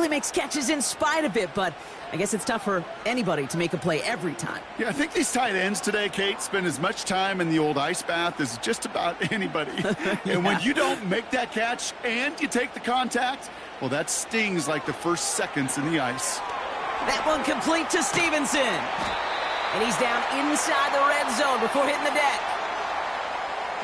makes catches in spite of it, but I guess it's tough for anybody to make a play every time. Yeah, I think these tight ends today, Kate, spend as much time in the old ice bath as just about anybody. Yeah. And when you don't make that catch and you take the contact, well, that stings like the first seconds in the ice. That one complete to Stevenson. And he's down inside the red zone before hitting the deck.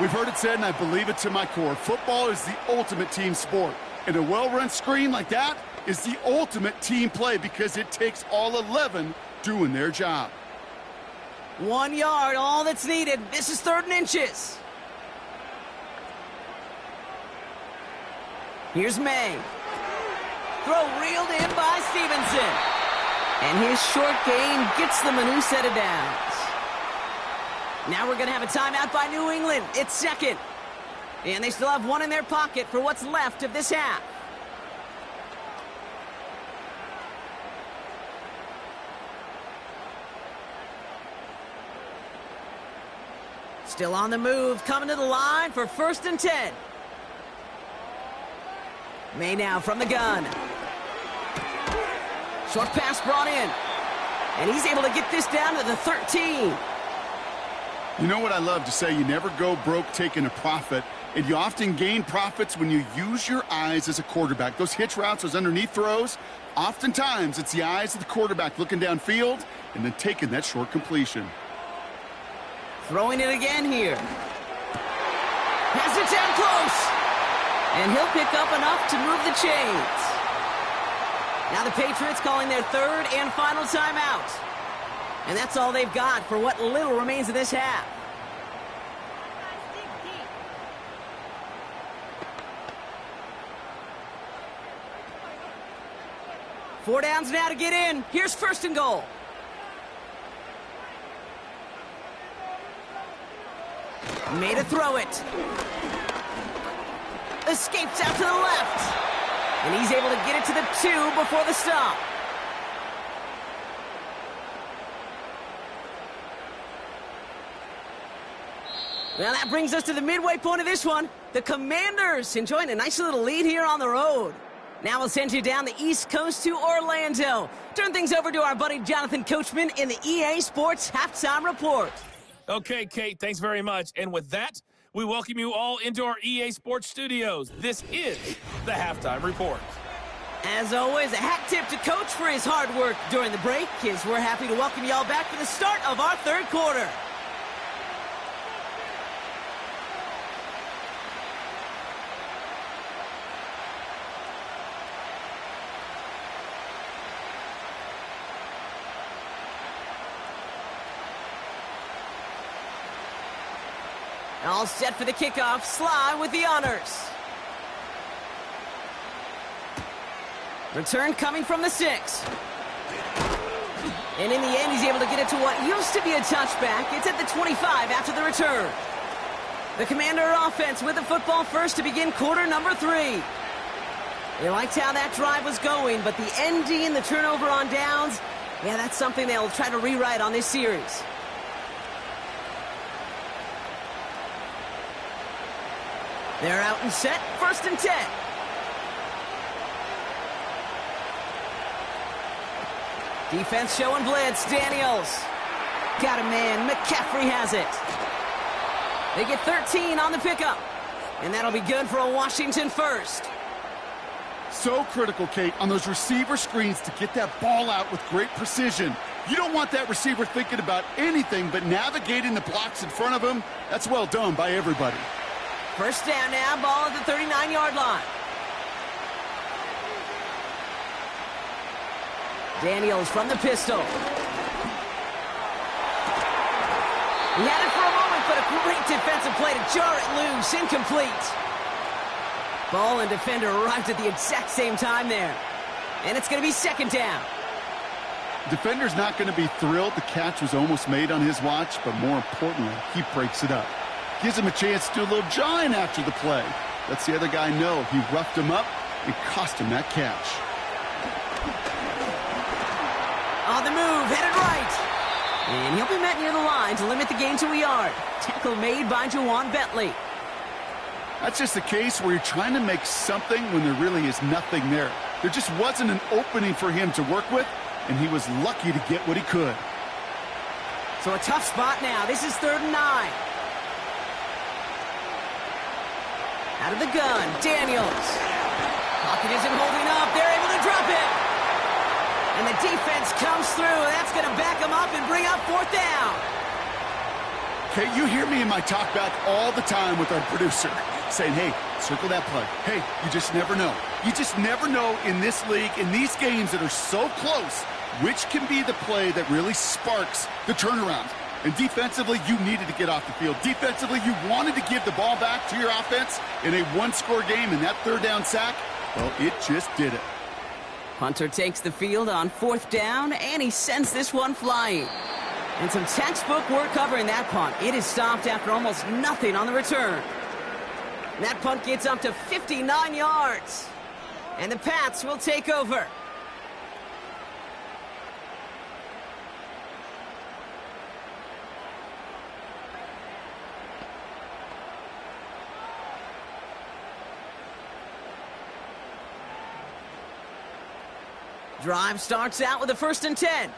We've heard it said, and I believe it to my core, football is the ultimate team sport. And a well-run screen like that is the ultimate team play because it takes all 11 doing their job. 1 yard, all that's needed. This is 3rd and inches. Here's May. Throw reeled in by Stevenson. And his short gain gets them a new set of downs. Now we're going to have a timeout by New England. It's second. And they still have one in their pocket for what's left of this half. Still on the move, coming to the line for 1st and 10. May now from the gun. Short pass brought in. And he's able to get this down to the 13. You know what I love to say? You never go broke taking a profit. And you often gain profits when you use your eyes as a quarterback. Those hitch routes, those underneath throws, oftentimes it's the eyes of the quarterback looking downfield and then taking that short completion. Throwing it again here. Has it down close. And he'll pick up enough to move the chains. Now the Patriots calling their 3rd and final timeout. And that's all they've got for what little remains of this half. Four downs now to get in. Here's 1st and goal. Made a throw it. Escapes out to the left. And he's able to get it to the 2 before the stop. Well, that brings us to the midway point of this one. The Commanders enjoying a nice little lead here on the road. Now we'll send you down the East Coast to Orlando. Turn things over to our buddy Jonathan Coachman in the EA Sports Halftime Report. Okay, Kate, thanks very much. And with that, we welcome you all into our EA Sports studios. This is the Halftime Report. As always, a hat tip to Coach for his hard work during the break, as we're happy to welcome you all back for the start of our 3rd quarter. All set for the kickoff. Sly with the honors. Return coming from the 6. And in the end, he's able to get it to what used to be a touchback. It's at the 25 after the return. The Commander offense with the football first to begin quarter number 3. They liked how that drive was going, but the ending and the turnover on downs, yeah, that's something they'll try to rewrite on this series. They're out and set, 1st and 10. Defense showing blitz, Daniels. Got a man, McCaffrey has it. They get 13 on the pickup. And that'll be good for a Washington 1st. So critical, Kate, on those receiver screens to get that ball out with great precision. You don't want that receiver thinking about anything but navigating the blocks in front of him. That's well done by everybody. 1st down now, ball at the 39-yard line. Daniels from the pistol. He had it for a moment, but a great defensive play to jar it loose. Incomplete. Ball and defender arrived at the exact same time there. And it's going to be 2nd down. Defender's not going to be thrilled the catch was almost made on his watch, but more importantly, he breaks it up. Gives him a chance to do a little jawing after the play. Lets the other guy know he roughed him up and cost him that catch. On the move, headed right. And he'll be met near the line to limit the gain to a yard. Tackle made by Juwan Bentley. That's just a case where you're trying to make something when there really is nothing there. There just wasn't an opening for him to work with, and he was lucky to get what he could. So a tough spot now. This is 3rd and 9. Out of the gun, Daniels. Pocket isn't holding up. They're able to drop it. And the defense comes through. That's going to back them up and bring up 4th down. Okay, you hear me in my talkback all the time with our producer saying, hey, circle that play. Hey, you just never know. You just never know in this league, in these games that are so close, which can be the play that really sparks the turnaround. And defensively, you needed to get off the field. Defensively, you wanted to give the ball back to your offense in a one-score game, and that 3rd down sack, well, it just did it. Punter takes the field on 4th down, and he sends this one flying. And some textbook work covering that punt. It is stopped after almost nothing on the return. That punt gets up to 59 yards. And the Pats will take over. Drive starts out with a 1st and 10.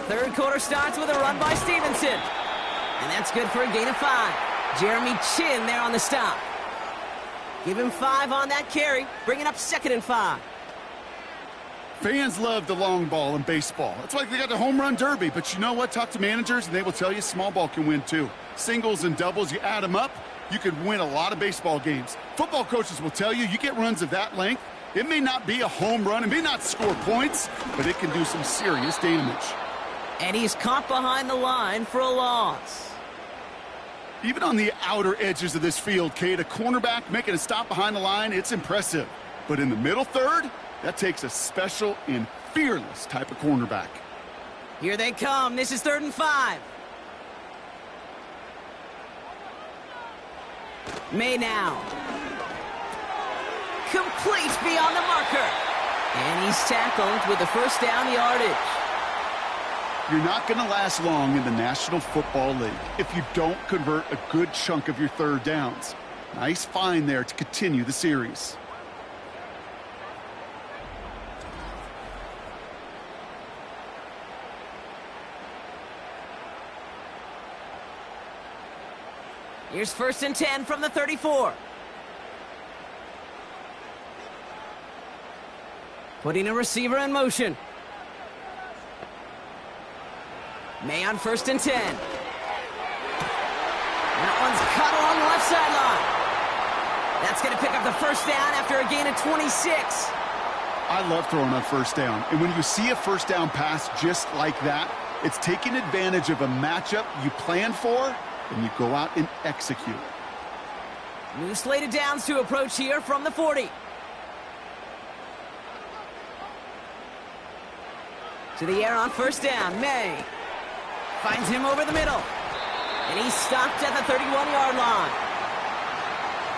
3rd quarter starts with a run by Stevenson. And that's good for a gain of 5. Jeremy Chin there on the stop. Give him 5 on that carry, bringing up 2nd and 5. Fans love the long ball in baseball. It's like they got the home run derby, but you know what? Talk to managers, and they will tell you small ball can win too. Singles and doubles, you add them up, you could win a lot of baseball games. Football coaches will tell you, you get runs of that length, it may not be a home run, it may not score points, but it can do some serious damage. And he's caught behind the line for a loss. Even on the outer edges of this field, Kate, a cornerback making a stop behind the line, it's impressive. But in the middle third, that takes a special and fearless type of cornerback. Here they come. This is 3rd and 5. May now. Complete beyond the marker. And he's tackled with the 1st down yardage. You're not going to last long in the National Football League if you don't convert a good chunk of your 3rd downs. Nice find there to continue the series. Here's 1st and 10 from the 34. Putting a receiver in motion. May on 1st and 10. That one's caught along the left sideline. That's going to pick up the 1st down after a gain of 26. I love throwing on 1st down. And when you see a 1st down pass just like that, it's taking advantage of a matchup you plan for, and you go out and execute. New slated downs to approach here from the 40. To the air on 1st down, May. Finds him over the middle. And he's stopped at the 31-yard line.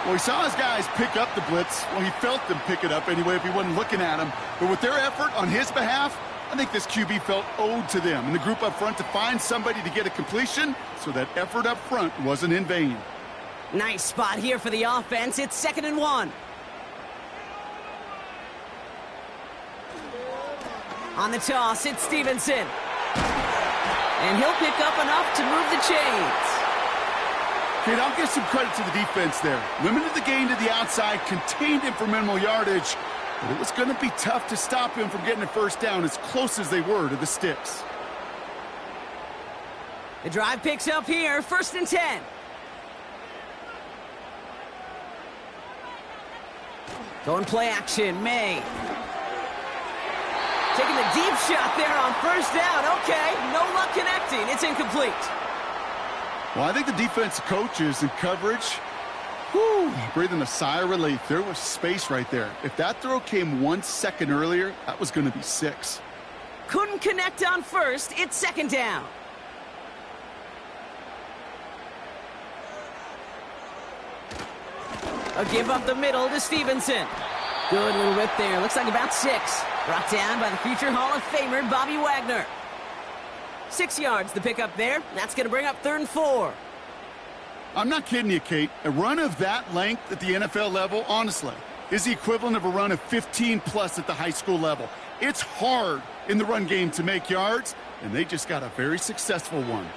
Well, he saw his guys pick up the blitz. Well, he felt them pick it up anyway if he wasn't looking at him. But with their effort on his behalf, I think this QB felt owed to them and the group up front to find somebody to get a completion, so that effort up front wasn't in vain. Nice spot here for the offense. It's 2nd and 1. On the toss, it's Stevenson. And he'll pick up enough to move the chains. Kate, I'll give some credit to the defense there. Limited the gain to the outside, contained him for minimal yardage, but it was going to be tough to stop him from getting a 1st down as close as they were to the sticks. The drive picks up here, 1st and 10. Going play action, May. Taking the deep shot there on 1st down. Okay, no luck connecting. It's incomplete. Well, I think the defense coaches and coverage, breathing a sigh of relief. There was space right there. If that throw came 1 second earlier, that was going to be 6. Couldn't connect on 1st. It's 2nd down. A give up the middle to Stevenson. Good little whip there. Looks like about 6. Brought down by the future Hall of Famer, Bobby Wagner. 6 yards the pickup there. That's going to bring up 3rd and 4. I'm not kidding you, Kate. A run of that length at the NFL level, honestly, is the equivalent of a run of 15-plus at the high school level. It's hard in the run game to make yards, and they just got a very successful one.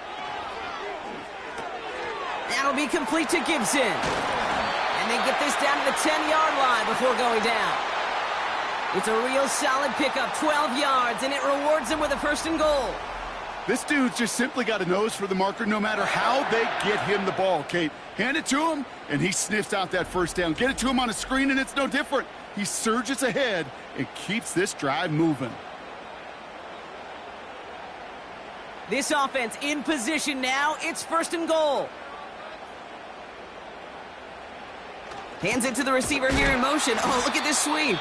That'll be complete to Gibson. And they get this down to the 10-yard line before going down. It's a real solid pickup, 12 yards, and it rewards him with a 1st and goal. This dude's just simply got a nose for the marker no matter how they get him the ball, Kate. Hand it to him, and he sniffs out that 1st down. Get it to him on a screen, and it's no different. He surges ahead and keeps this drive moving. This offense in position now. It's 1st and goal. Hands it to the receiver here in motion. Oh, look at this sweep.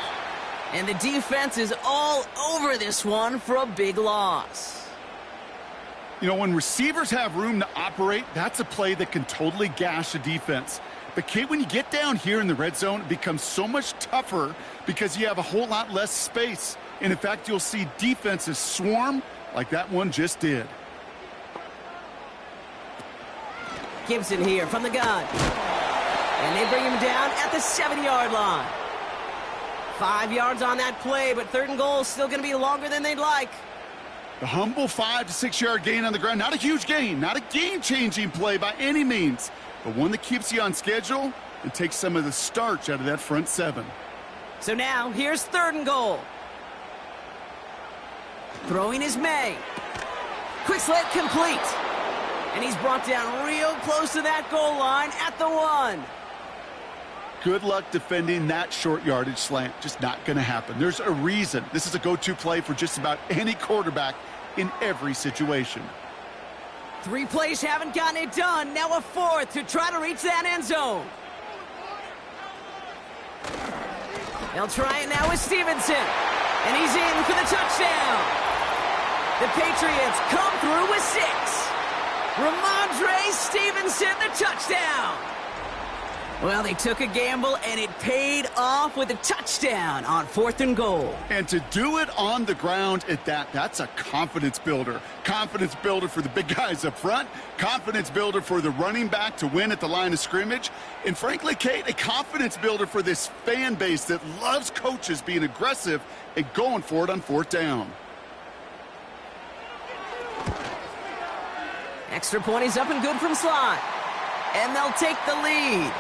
And the defense is all over this one for a big loss. You know, when receivers have room to operate, that's a play that can totally gash a defense. But, Kate, when you get down here in the red zone, it becomes so much tougher because you have a whole lot less space. And, in fact, you'll see defenses swarm like that one just did. Gibson here from the gun. And they bring him down at the 7-yard line. 5 yards on that play, but 3rd and goal is still going to be longer than they'd like. The humble 5 to 6 yard gain on the ground. Not a huge gain, not a game-changing play by any means, but one that keeps you on schedule and takes some of the starch out of that front 7. So now, here's 3rd and goal. Throwing is May. Quick slant complete. And he's brought down real close to that goal line at the 1. Good luck defending that short yardage slant. Just not going to happen. There's a reason. This is a go-to play for just about any quarterback in every situation. 3 plays haven't gotten it done. Now a 4th to try to reach that end zone. They'll try it now with Stevenson. And he's in for the touchdown. The Patriots come through with 6. Ramondre Stevenson, the touchdown. Well, they took a gamble, and it paid off with a touchdown on 4th and goal. And to do it on the ground at that, that's a confidence builder. Confidence builder for the big guys up front. Confidence builder for the running back to win at the line of scrimmage. And frankly, Kate, a confidence builder for this fan base that loves coaches being aggressive and going for it on 4th down. Extra point is up and good from slot. And they'll take the lead.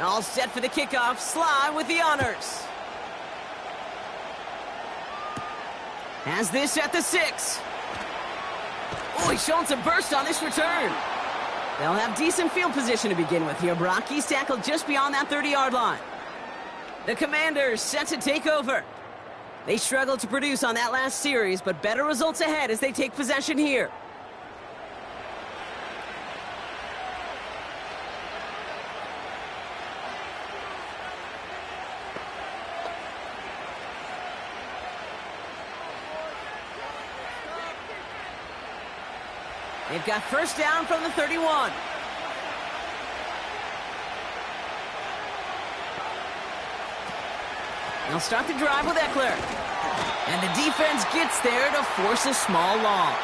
All set for the kickoff. Sly with the honors. Has this at the 6. Oh, he's showing some burst on this return. They'll have decent field position to begin with here. Brock, he's tackled just beyond that 30-yard line. The Commanders set to take over. They struggled to produce on that last series, but better results ahead as they take possession here. They've got first down from the 31. They'll start the drive with Eckler. And the defense gets there to force a small loss.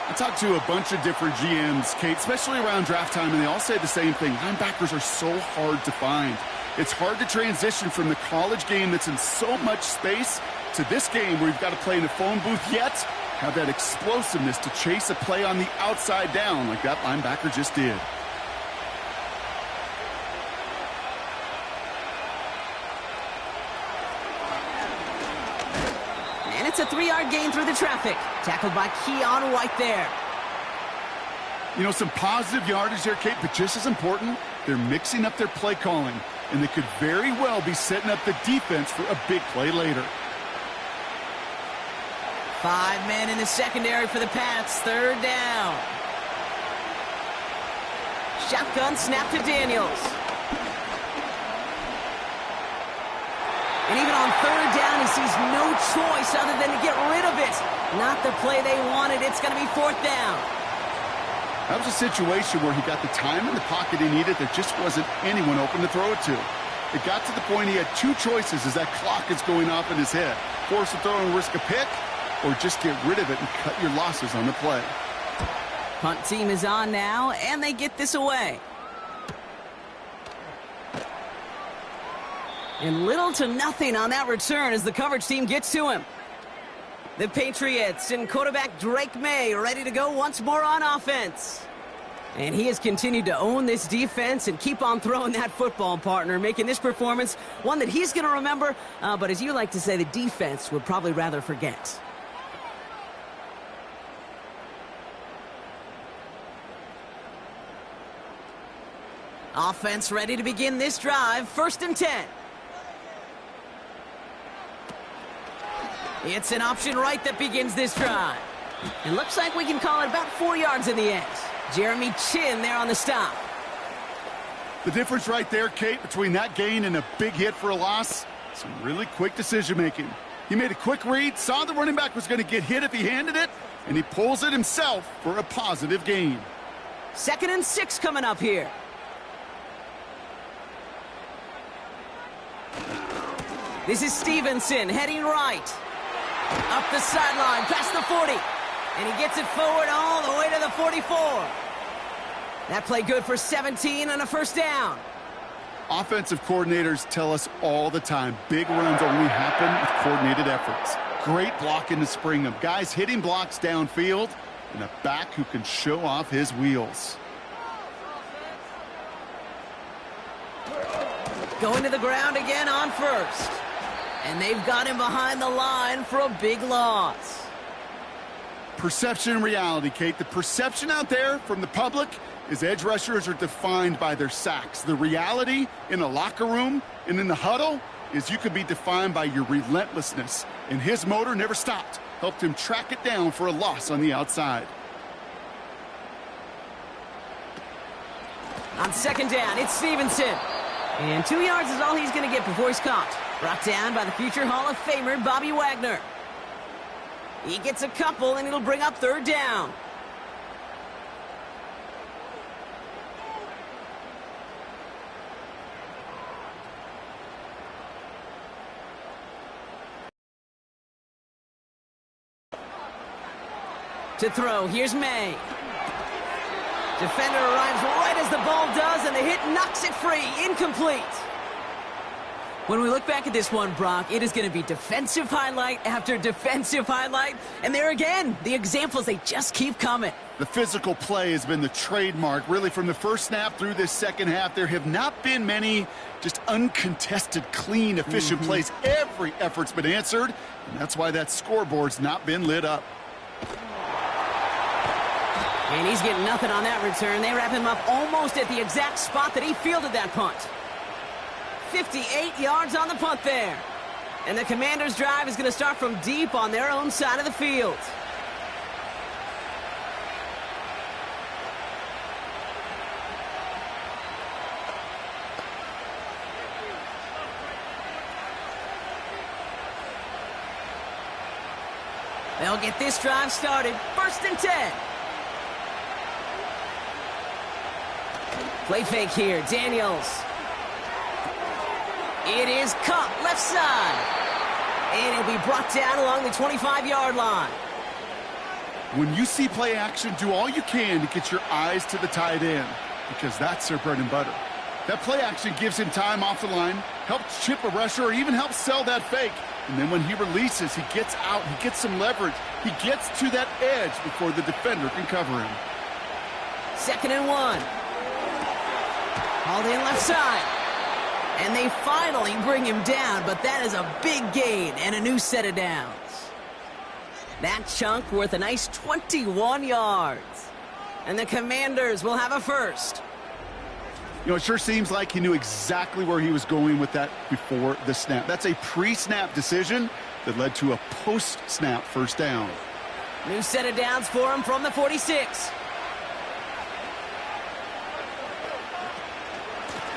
I talked to a bunch of different GMs, Kate, especially around draft time, and they all say the same thing. Linebackers are so hard to find. It's hard to transition from the college game that's in so much space to this game where you've got to play in a phone booth, yet have that explosiveness to chase a play on the outside down like that linebacker just did. And it's a 3-yard gain through the traffic. Tackled by Keon White there. You know, some positive yardage there, Kate, but just as important, they're mixing up their play calling, and they could very well be setting up the defense for a big play later. 5 men in the secondary for the Pats. 3rd down. Shotgun snap to Daniels. And even on 3rd down, he sees no choice other than to get rid of it. Not the play they wanted. It's going to be 4th down. That was a situation where he got the time in the pocket he needed. There just wasn't anyone open to throw it to. It got to the point he had 2 choices as that clock is going off in his head. Force a throw and risk a pick, or just get rid of it and cut your losses on the play. Punt team is on now, and they get this away. And little to nothing on that return as the coverage team gets to him. The Patriots and quarterback Drake May ready to go once more on offense. And he has continued to own this defense and keep on throwing that football, partner, making this performance one that he's going to remember, but as you like to say, the defense would probably rather forget. Offense ready to begin this drive, 1st and 10. It's an option right that begins this drive. It looks like we can call it about 4 yards in the end. Jeremy Chin there on the stop. The difference right there, Kate, between that gain and a big hit for a loss, some really quick decision-making. He made a quick read, saw the running back was going to get hit if he handed it, and he pulls it himself for a positive gain. 2nd and 6 coming up here. This is Stevenson heading right. Up the sideline, past the 40. And he gets it forward all the way to the 44. That play good for 17 and a 1st down. Offensive coordinators tell us all the time, big runs only happen with coordinated efforts. Great blocking to spring them. Guys hitting blocks downfield, and a back who can show off his wheels. Going to the ground again on 1st. And they've got him behind the line for a big loss. Perception and reality, Kate. The perception out there from the public is edge rushers are defined by their sacks. The reality in a locker room and in the huddle is you could be defined by your relentlessness. And his motor never stopped. Helped him track it down for a loss on the outside. On 2nd down, it's Stevenson. And 2 yards is all he's going to get before he's caught. Brought down by the future Hall of Famer, Bobby Wagner. He gets a couple, and it'll bring up 3rd down. To throw, here's May. Defender arrives right as the ball does, and the hit knocks it free. Incomplete. When we look back at this one, Brock, it is going to be defensive highlight after defensive highlight. And there again, the examples, they just keep coming. The physical play has been the trademark. Really, from the first snap through this 2nd half, there have not been many just uncontested, clean, efficient plays. Every effort's been answered, and that's why that scoreboard's not been lit up. And he's getting nothing on that return. They wrap him up almost at the exact spot that he fielded that punt. 58 yards on the punt there. And the Commanders' drive is going to start from deep on their own side of the field. They'll get this drive started. 1st and 10. Play fake here. Daniels. It is Cup, left side. And it'll be brought down along the 25-yard line. When you see play action, do all you can to get your eyes to the tight end, because that's their bread and butter. That play action gives him time off the line, helps chip a rusher, or even helps sell that fake. And then when he releases, he gets out, he gets some leverage. He gets to that edge before the defender can cover him. 2nd and 1. Hauled in left side. And they finally bring him down, but that is a big gain and a new set of downs. That chunk worth a nice 21 yards. And the Commanders will have a 1st. You know, it sure seems like he knew exactly where he was going with that before the snap. That's a pre-snap decision that led to a post-snap 1st down. New set of downs for him from the 46.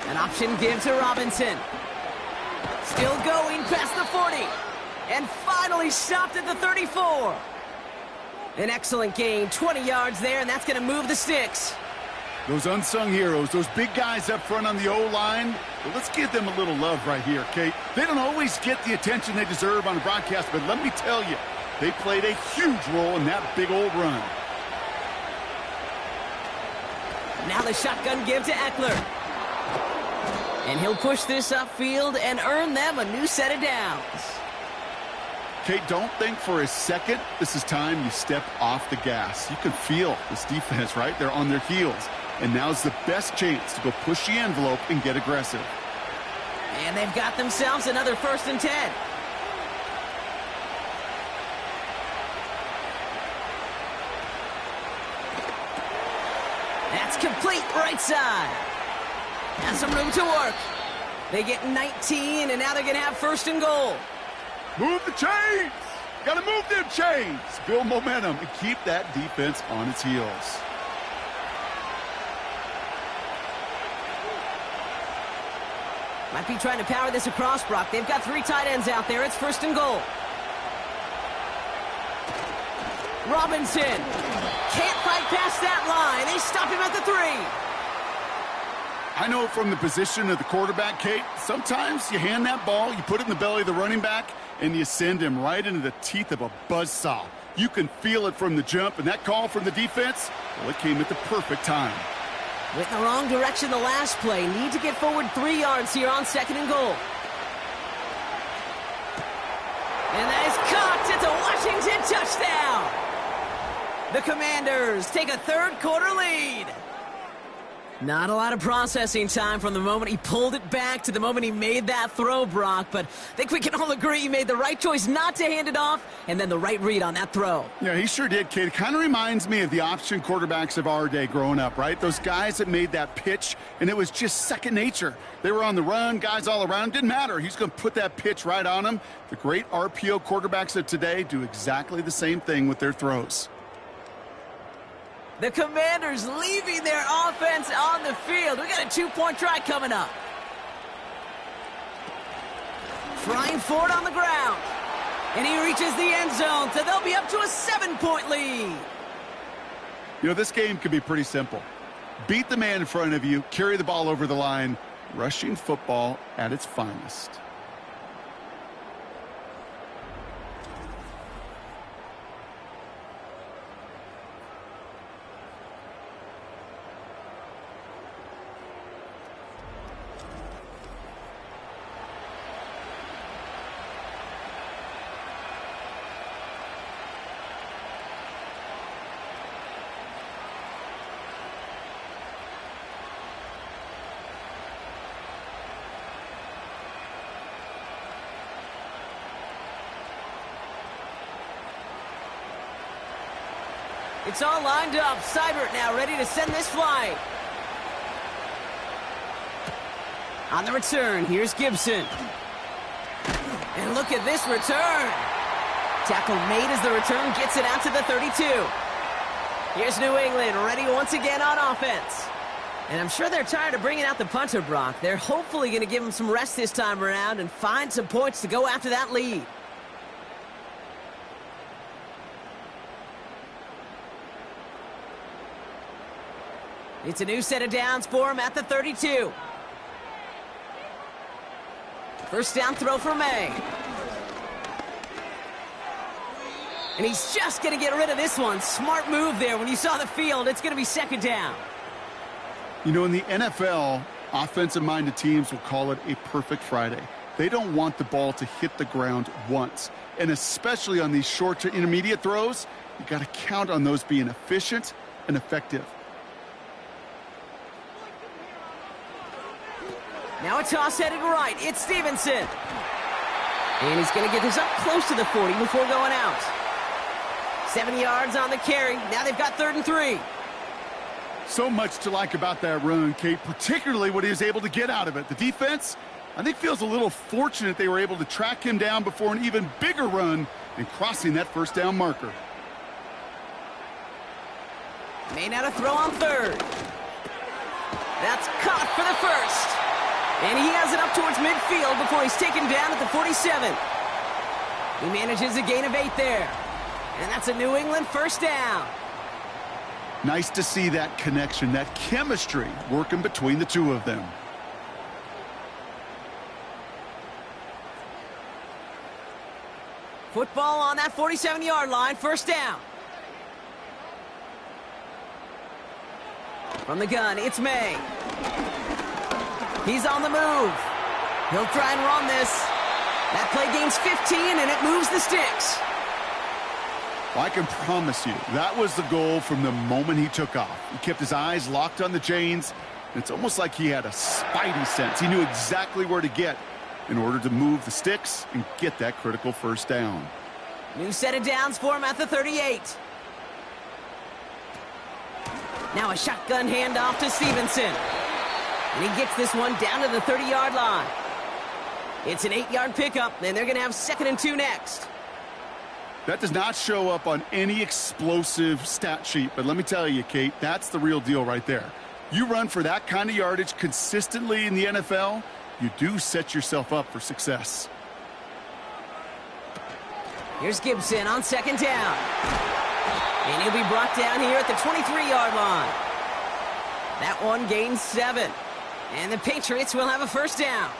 An option give to Robinson. Still going past the 40. And finally stopped at the 34. An excellent gain, 20 yards there, and that's going to move the sticks. Those unsung heroes, those big guys up front on the O-line, well, let's give them a little love right here, Kate. They don't always get the attention they deserve on the broadcast, but let me tell you, they played a huge role in that big old run. Now the shotgun give to Eckler. And he'll push this upfield and earn them a new set of downs. Kate, don't think for a second this is time you step off the gas. You can feel this defense, right? They're on their heels. And now's the best chance to go push the envelope and get aggressive. And they've got themselves another 1st and 10. That's complete right side. Has some room to work. They get 19, and now they're going to have 1st and goal. Move the chains! Got to move them chains! Build momentum and keep that defense on its heels. Might be trying to power this across, Brock. They've got 3 tight ends out there. It's 1st and goal. Robinson can't fight past that line. They stop him at the 3. I know from the position of the quarterback, Kate, sometimes you hand that ball, you put it in the belly of the running back, and you send him right into the teeth of a buzzsaw. You can feel it from the jump, and that call from the defense, well, it came at the perfect time. Went in the wrong direction the last play. Need to get forward 3 yards here on 2nd and goal. And that is caught. It's a Washington touchdown. The Commanders take a 3rd quarter lead. Not a lot of processing time from the moment he pulled it back to the moment he made that throw, Brock. But I think we can all agree he made the right choice not to hand it off, and then the right read on that throw. Yeah, he sure did, Kate. It kind of reminds me of the option quarterbacks of our day growing up, right? Those guys that made that pitch, and it was just second nature. They were on the run, guys all around. Didn't matter. He's going to put that pitch right on them. The great RPO quarterbacks of today do exactly the same thing with their throws. The Commanders leaving their offense on the field. We got a 2-point try coming up. Flying forward on the ground. And he reaches the end zone, so they'll be up to a 7-point lead. You know, this game can be pretty simple. Beat the man in front of you, carry the ball over the line, rushing football at its finest. It's all lined up. Seibert now ready to send this flight. On the return, here's Gibson. And look at this return. Tackle made as the return gets it out to the 32. Here's New England ready once again on offense. And I'm sure they're tired of bringing out the punter, Brock. They're hopefully going to give him some rest this time around and find some points to go after that lead. It's a new set of downs for him at the 32. First down throw for May. And he's just going to get rid of this one. Smart move there. When you saw the field, it's going to be 2nd down. You know, in the NFL, offensive-minded teams will call it a perfect Friday. They don't want the ball to hit the ground once. And especially on these short to intermediate throws, you got to count on those being efficient and effective. Now a toss headed right. It's Stevenson. And he's going to get this up close to the 40 before going out. 7 yards on the carry. Now they've got 3rd and 3. So much to like about that run, Kate, particularly what he was able to get out of it. The defense, I think, feels a little fortunate they were able to track him down before an even bigger run and crossing that 1st down marker. May not have throw on 3rd. That's caught for the 1st. And he has it up towards midfield before he's taken down at the 47. He manages a gain of 8 there. And that's a New England 1st down. Nice to see that connection, that chemistry working between the two of them. Football on that 47-yard line, 1st down. From the gun, it's May. He's on the move. He'll try and run this. That play gains 15, and it moves the sticks. Well, I can promise you, that was the goal from the moment he took off. He kept his eyes locked on the chains, and it's almost like he had a spidey sense. He knew exactly where to get in order to move the sticks and get that critical first down. New set of downs for him at the 38. Now a shotgun handoff to Stevenson. And he gets this one down to the 30-yard line. It's an 8-yard pickup, and they're going to have 2nd and 2 next. That does not show up on any explosive stat sheet, but let me tell you, Kate, that's the real deal right there. You run for that kind of yardage consistently in the NFL, you do set yourself up for success. Here's Gibson on 2nd down. And he'll be brought down here at the 23-yard line. That one gains 7. And the Patriots will have a first down.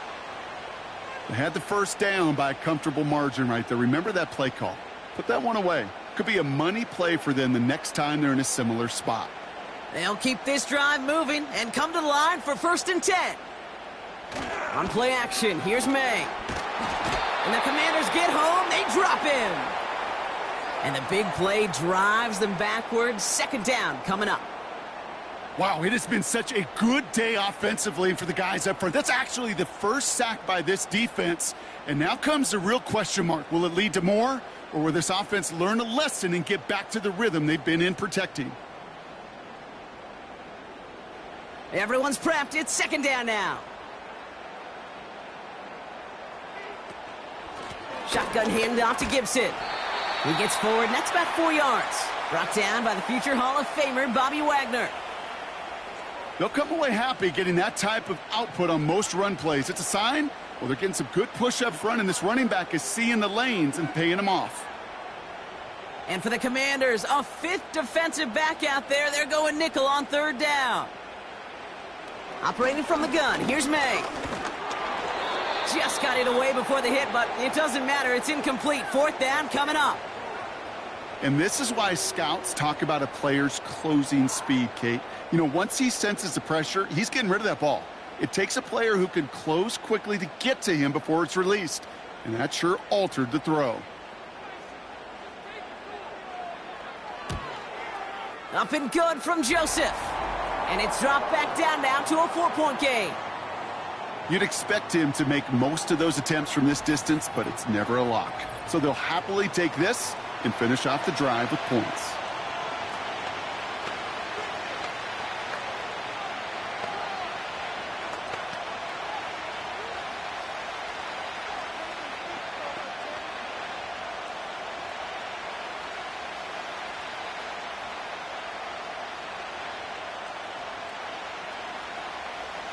They had the first down by a comfortable margin right there. Remember that play call. Put that one away. Could be a money play for them the next time they're in a similar spot. They'll keep this drive moving and come to the line for 1st and 10. On play action, here's May. And the Commanders get home, they drop him. And the big play drives them backwards. 2nd down coming up. Wow, it has been such a good day offensively for the guys up front. That's actually the first sack by this defense. And now comes the real question mark. Will it lead to more? Or will this offense learn a lesson and get back to the rhythm they've been in protecting? Everyone's prepped. It's 2nd down now. Shotgun handoff to Gibson. He gets forward, and that's about 4 yards. Brought down by the future Hall of Famer, Bobby Wagner. They'll come away happy getting that type of output on most run plays. It's a sign, well, they're getting some good push up front, and this running back is seeing the lanes and paying them off. And for the Commanders, a 5th defensive back out there. They're going nickel on 3rd down. Operating from the gun, here's May. Just got it away before the hit, but it doesn't matter. It's incomplete. 4th down coming up. And this is why scouts talk about a player's closing speed, Kate. You know, once he senses the pressure, he's getting rid of that ball. It takes a player who can close quickly to get to him before it's released. And that sure altered the throw. Up and good from Joseph. And it's dropped back down now to a 4-point game. You'd expect him to make most of those attempts from this distance, but it's never a lock. So they'll happily take this and finish off the drive with points.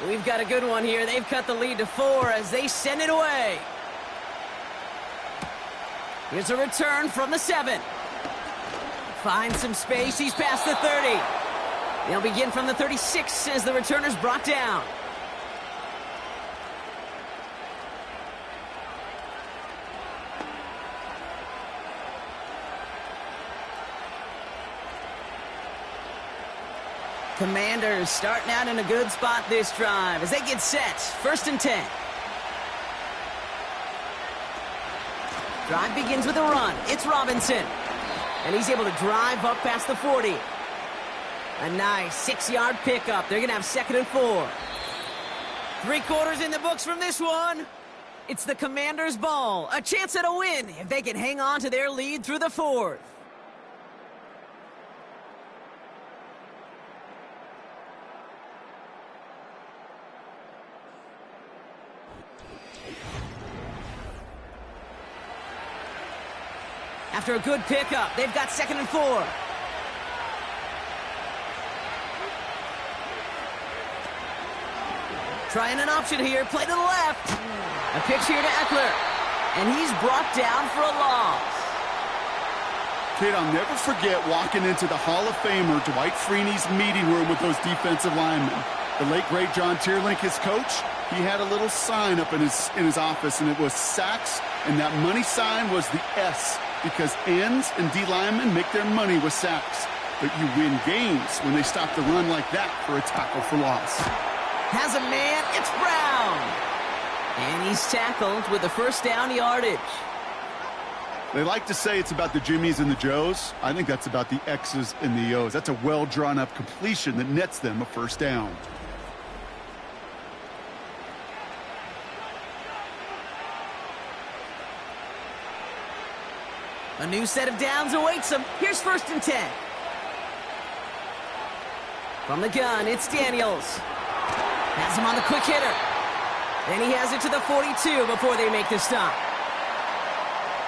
We've got a good one here. They've cut the lead to 4 as they send it away. Here's a return from the 7. Finds some space. He's past the 30. They'll begin from the 36 as the returner's brought down. Commanders starting out in a good spot this drive as they get set. 1st and 10. Drive begins with a run. It's Robinson. And he's able to drive up past the 40. A nice 6-yard pickup. They're going to have 2nd and 4. 3 quarters in the books from this one. It's the Commanders' ball. A chance at a win if they can hang on to their lead through the 4th. After a good pickup, they've got 2nd and 4. Trying an option here, play to the left. A pitch here to Eckler, and he's brought down for a loss. Kid, I'll never forget walking into the Hall of Famer Dwight Freeney's meeting room with those defensive linemen. The late, great John Tierlink, his coach, he had a little sign up in his office, and it was sacks, and that money sign was the S, because ends and D linemen make their money with sacks. But you win games when they stop the run like that for a tackle for loss. Has a man, it's Brown. And he's tackled with the 1st down yardage. They like to say it's about the Jimmies and the Joes. I think that's about the X's and the O's. That's a well-drawn-up completion that nets them a first down. A new set of downs awaits them. Here's 1st and 10. From the gun, it's Daniels. Has him on the quick hitter. Then he has it to the 42 before they make the stop.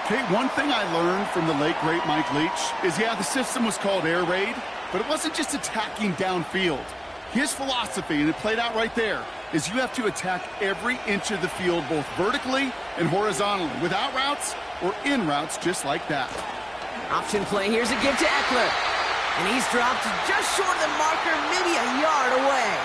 Okay, one thing I learned from the late, great Mike Leach is, yeah, the system was called air raid, but it wasn't just attacking downfield. His philosophy, and it played out right there, is you have to attack every inch of the field, both vertically and horizontally, without routes or in routes just like that. Option play, here's a give to Eckler. And he's dropped just short of the marker, maybe a yard away.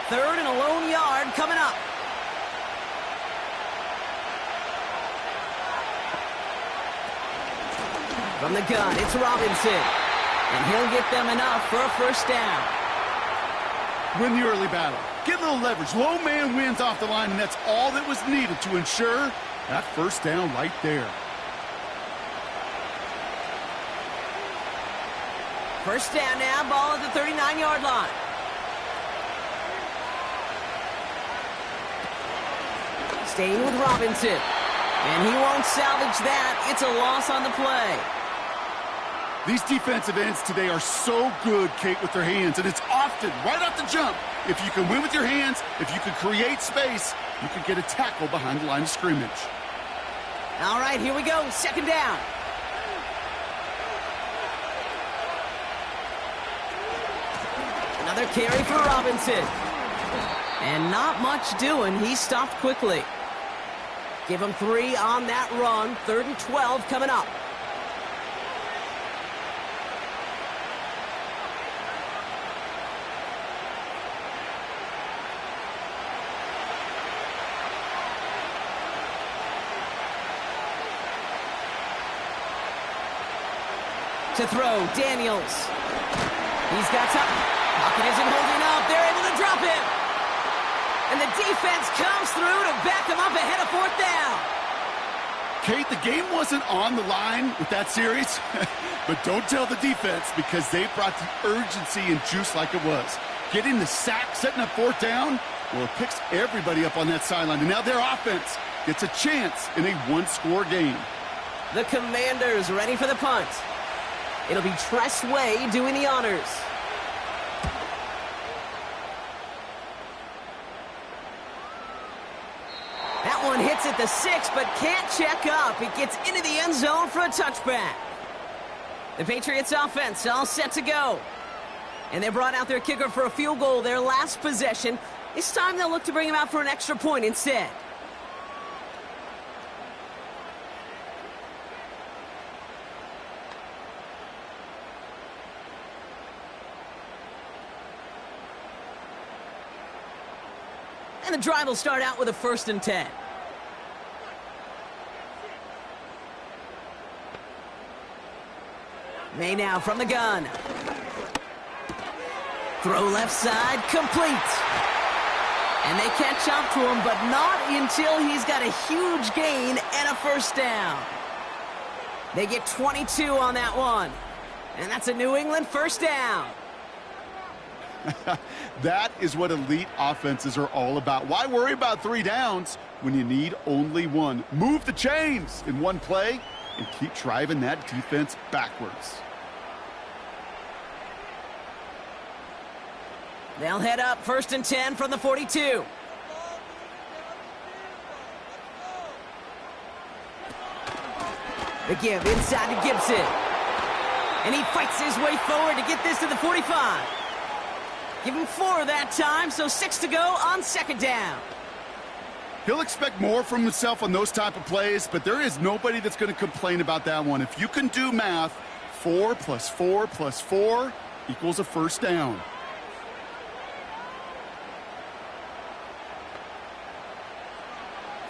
Third and a lone yard coming up. From the gun, it's Robinson. And he'll get them enough for a first down. Win the early battle. Get a little leverage. Low man wins off the line, and that's all that was needed to ensure that first down right there. First down now, ball at the 39-yard line. Staying with Robinson. And he won't salvage that. It's a loss on the play. These defensive ends today are so good, Kate, with their hands, and it's often right off the jump. If you can win with your hands, if you can create space, you can get a tackle behind the line of scrimmage. All right, here we go. 2nd down. Another carry for Robinson. And not much doing. He stopped quickly. Give him 3 on that run. 3rd and 12 coming up. To throw, Daniels. He's got time. Pocket isn't holding up. They're able to drop him. And the defense comes through to back him up ahead of 4th down. Kate, the game wasn't on the line with that series, but don't tell the defense because they brought the urgency and juice like it was. Getting the sack, setting up 4th down, well, it picks everybody up on that sideline. And now their offense gets a chance in a one-score game. The Commanders ready for the punt. It'll be Tress Way doing the honors. That one hits at the 6, but can't check up. It gets into the end zone for a touchback. The Patriots offense all set to go. And they brought out their kicker for a field goal their last possession. This time they'll look to bring him out for an extra point instead. And the drive will start out with a 1st and 10. May now from the gun. Throw left side, complete. And they catch up to him, but not until he's got a huge gain and a first down. They get 22 on that one. And that's a New England first down. That is what elite offenses are all about. Why worry about 3 downs when you need only 1? Move the chains in one play and keep driving that defense backwards. They'll head up 1st and 10 from the 42. The give inside to Gibson. And he fights his way forward to get this to the 45. Give him 4 that time, so 6 to go on 2nd down. He'll expect more from himself on those type of plays, but there is nobody that's going to complain about that one. If you can do math, 4 plus 4 plus 4 equals a first down.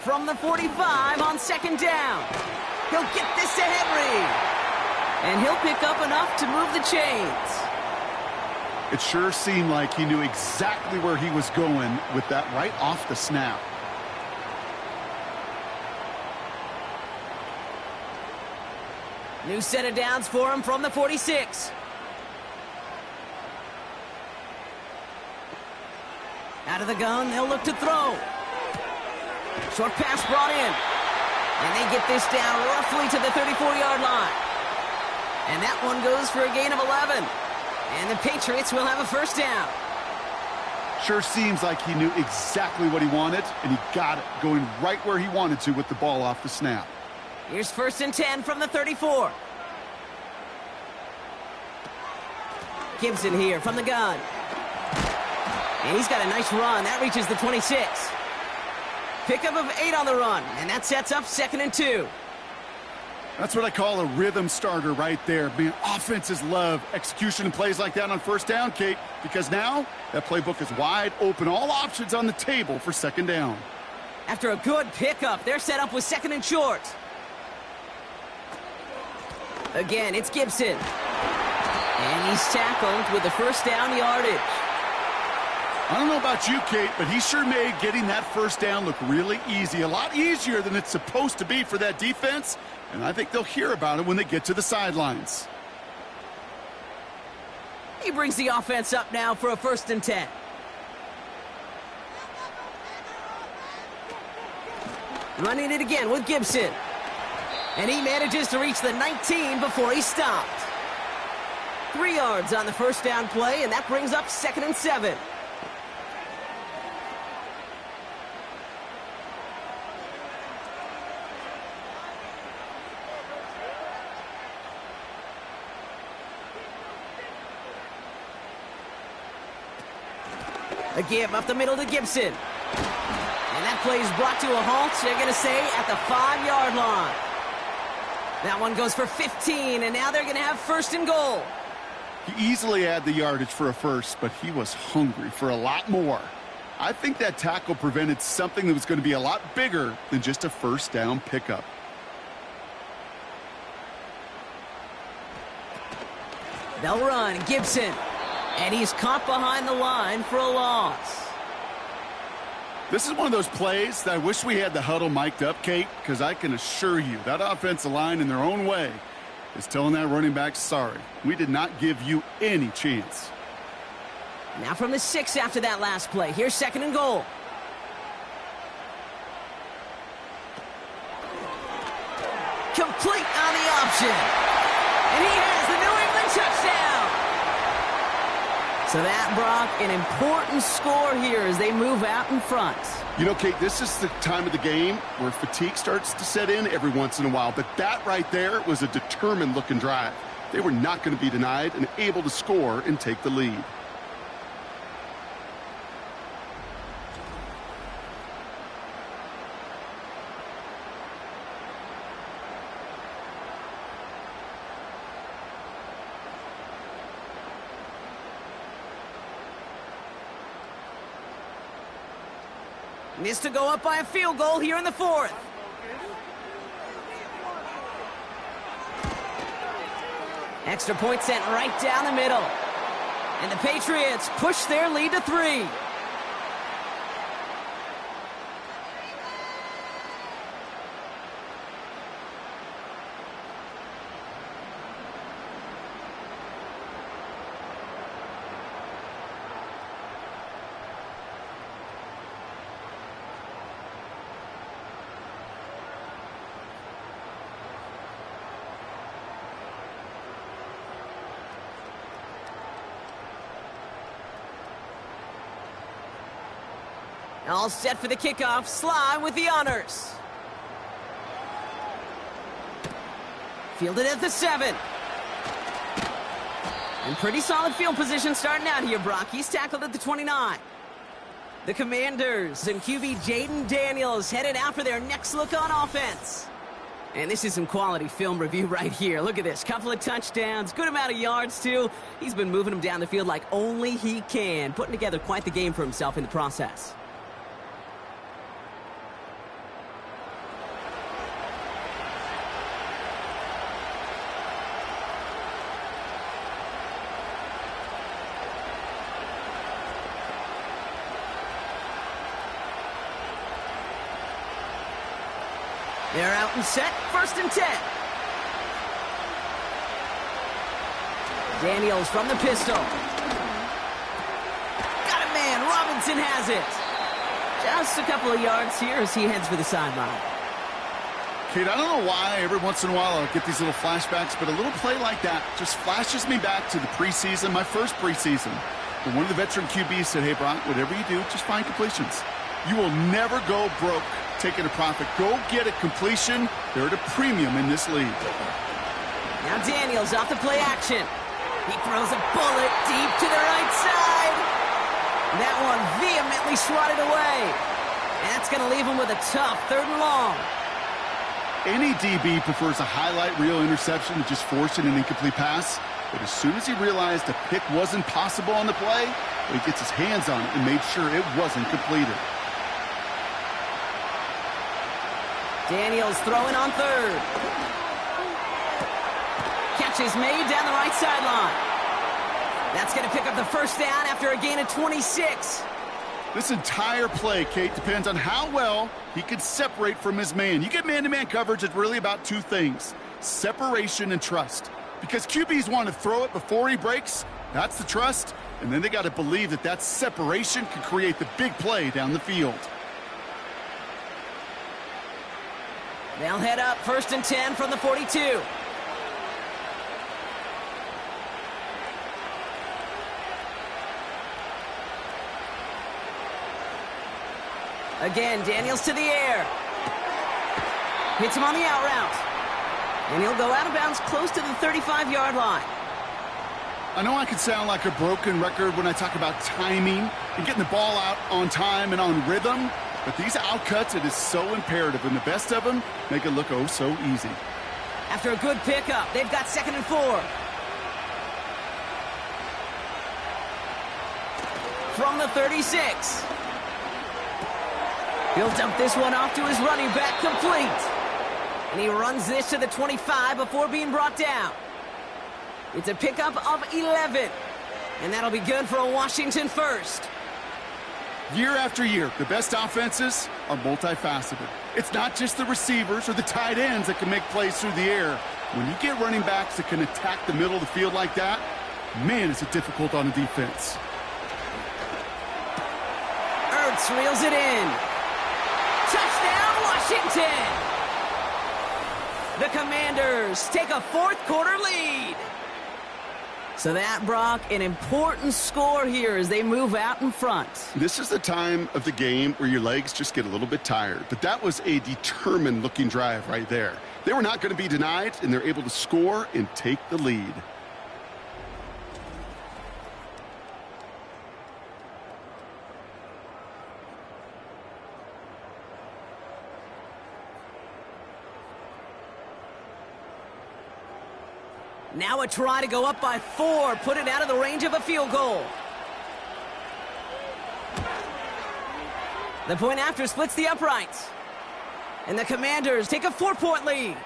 From the 45 on 2nd down. He'll get this to Henry. And he'll pick up enough to move the chains. It sure seemed like he knew exactly where he was going with that right off the snap. New set of downs for him from the 46. Out of the gun, they'll look to throw. Short pass brought in. And they get this down roughly to the 34-yard line. And that one goes for a gain of 11. And the Patriots will have a first down. Sure seems like he knew exactly what he wanted, and he got it, going right where he wanted to with the ball off the snap. Here's 1st and 10 from the 34. Gibson here from the gun. And he's got a nice run. That reaches the 26. Pickup of 8 on the run, and that sets up 2nd and 2. That's what I call a rhythm starter right there. Man, offenses love execution and plays like that on first down, Kate, because now that playbook is wide open. All options on the table for 2nd down. After a good pickup, they're set up with 2nd and short. Again, it's Gibson. And he's tackled with the first down yardage. I don't know about you, Kate, but he sure made getting that first down look really easy. A lot easier than it's supposed to be for that defense. And I think they'll hear about it when they get to the sidelines. He brings the offense up now for a 1st and 10. Running it again with Gibson. And he manages to reach the 19 before he stopped. 3 yards on the first down play, and that brings up 2nd and 7. A give up the middle to Gibson. And that play is brought to a halt, they're going to say, at the 5-yard line. That one goes for 15, and now they're going to have 1st and goal. He easily had the yardage for a first, but he was hungry for a lot more. I think that tackle prevented something that was going to be a lot bigger than just a first down pickup. They'll run, Gibson. And he's caught behind the line for a loss. This is one of those plays that I wish we had the huddle mic'd up, Kate, because I can assure you that offensive line in their own way is telling that running back, sorry, we did not give you any chance. Now from the 6 after that last play. Here's 2nd and goal. Complete on the option. And he has the New England touchdown. So that, Brock, an important score here as they move out in front. You know, Kate, this is the time of the game where fatigue starts to set in every once in a while. But that right there was a determined-looking drive. They were not going to be denied and able to score and take the lead. Missed to go up by a field goal here in the 4th. Extra point sent right down the middle. And the Patriots push their lead to 3. All set for the kickoff. Sly with the honors. Fielded at the 7. And pretty solid field position starting out here, Brock. He's tackled at the 29. The Commanders and QB Jaden Daniels headed out for their next look on offense. And this is some quality film review right here. Look at this. Couple of touchdowns. Good amount of yards, too. He's been moving them down the field like only he can. Putting together quite the game for himself in the process. They're out and set, 1st and 10. Daniels from the pistol. Got a man, Robinson has it. Just a couple of yards here as he heads for the sideline. Kate, I don't know why every once in a while I'll get these little flashbacks, but a little play like that just flashes me back to the preseason, my first preseason. And one of the veteran QBs said, hey, Brock, whatever you do, just find completions. You will never go broke taking a profit. Go get a completion. They're at a premium in this league. Now Daniels off the play action. He throws a bullet deep to the right side. That one vehemently swatted away. And that's going to leave him with a tough 3rd and long. Any DB prefers a highlight reel interception to just forcing an incomplete pass. But as soon as he realized a pick wasn't possible on the play, he gets his hands on it and made sure it wasn't completed. Daniels throwing on 3rd. Catch is made down the right sideline. That's going to pick up the 1st down after a gain of 26. This entire play, Kate, depends on how well he can separate from his man. You get man-to-man coverage, it's really about 2 things: separation and trust. Because QBs want to throw it before he breaks, that's the trust, and then they got to believe that that separation can create the big play down the field. They'll head up 1st and 10 from the 42. Again, Daniels to the air. Hits him on the out route. And he'll go out of bounds close to the 35-yard line. I know I can sound like a broken record when I talk about timing and getting the ball out on time and on rhythm, but these outcuts, it is so imperative, and the best of them make it look oh so easy. After a good pickup, they've got 2nd and 4. From the 36. He'll dump this one off to his running back, complete. And he runs this to the 25 before being brought down. It's a pickup of 11. And that'll be good for a Washington 1st. Year after year, the best offenses are multifaceted. It's not just the receivers or the tight ends that can make plays through the air. When you get running backs that can attack the middle of the field like that, man, is it difficult on the defense. Ertz reels it in. Touchdown, Washington! The Commanders take a 4th quarter lead. So that, Brock, an important score here as they move out in front. This is the time of the game where your legs just get a little bit tired. But that was a determined-looking drive right there. They were not going to be denied, and they're able to score and take the lead. Now a try to go up by 4, put it out of the range of a field goal. The point after splits the uprights. And the Commanders take a 4-point lead.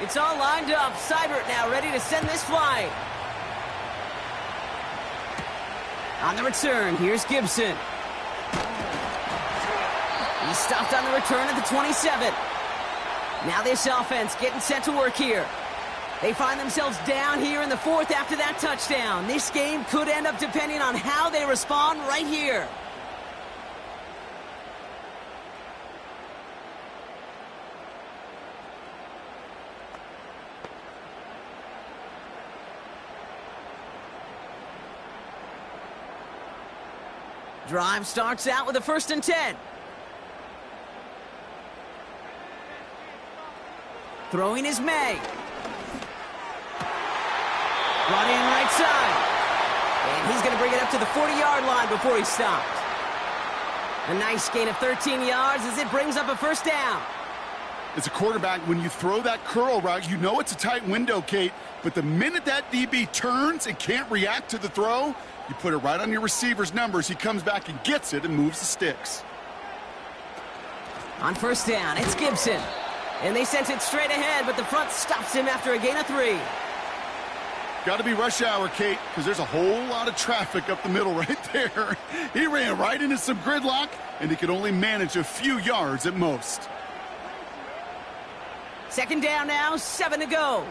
It's all lined up. Seibert now ready to send this flight. On the return, here's Gibson. He's stopped on the return at the 27. Now this offense getting set to work here. They find themselves down here in the 4th after that touchdown. This game could end up depending on how they respond right here. Drive starts out with a 1st and 10. Throwing is May. Brought in right side. And he's going to bring it up to the 40-yard line before he's stopped. A nice gain of 13 yards as it brings up a 1st down. As a quarterback, when you throw that curl route, you know it's a tight window, Kate. But the minute that DB turns and can't react to the throw, you put it right on your receiver's numbers. He comes back and gets it and moves the sticks. On first down, it's Gibson. And they sent it straight ahead, but the front stops him after a gain of 3. Got to be rush hour, Kate, because there's a whole lot of traffic up the middle right there. He ran right into some gridlock, and he could only manage a few yards at most. Second down now, 7 to go.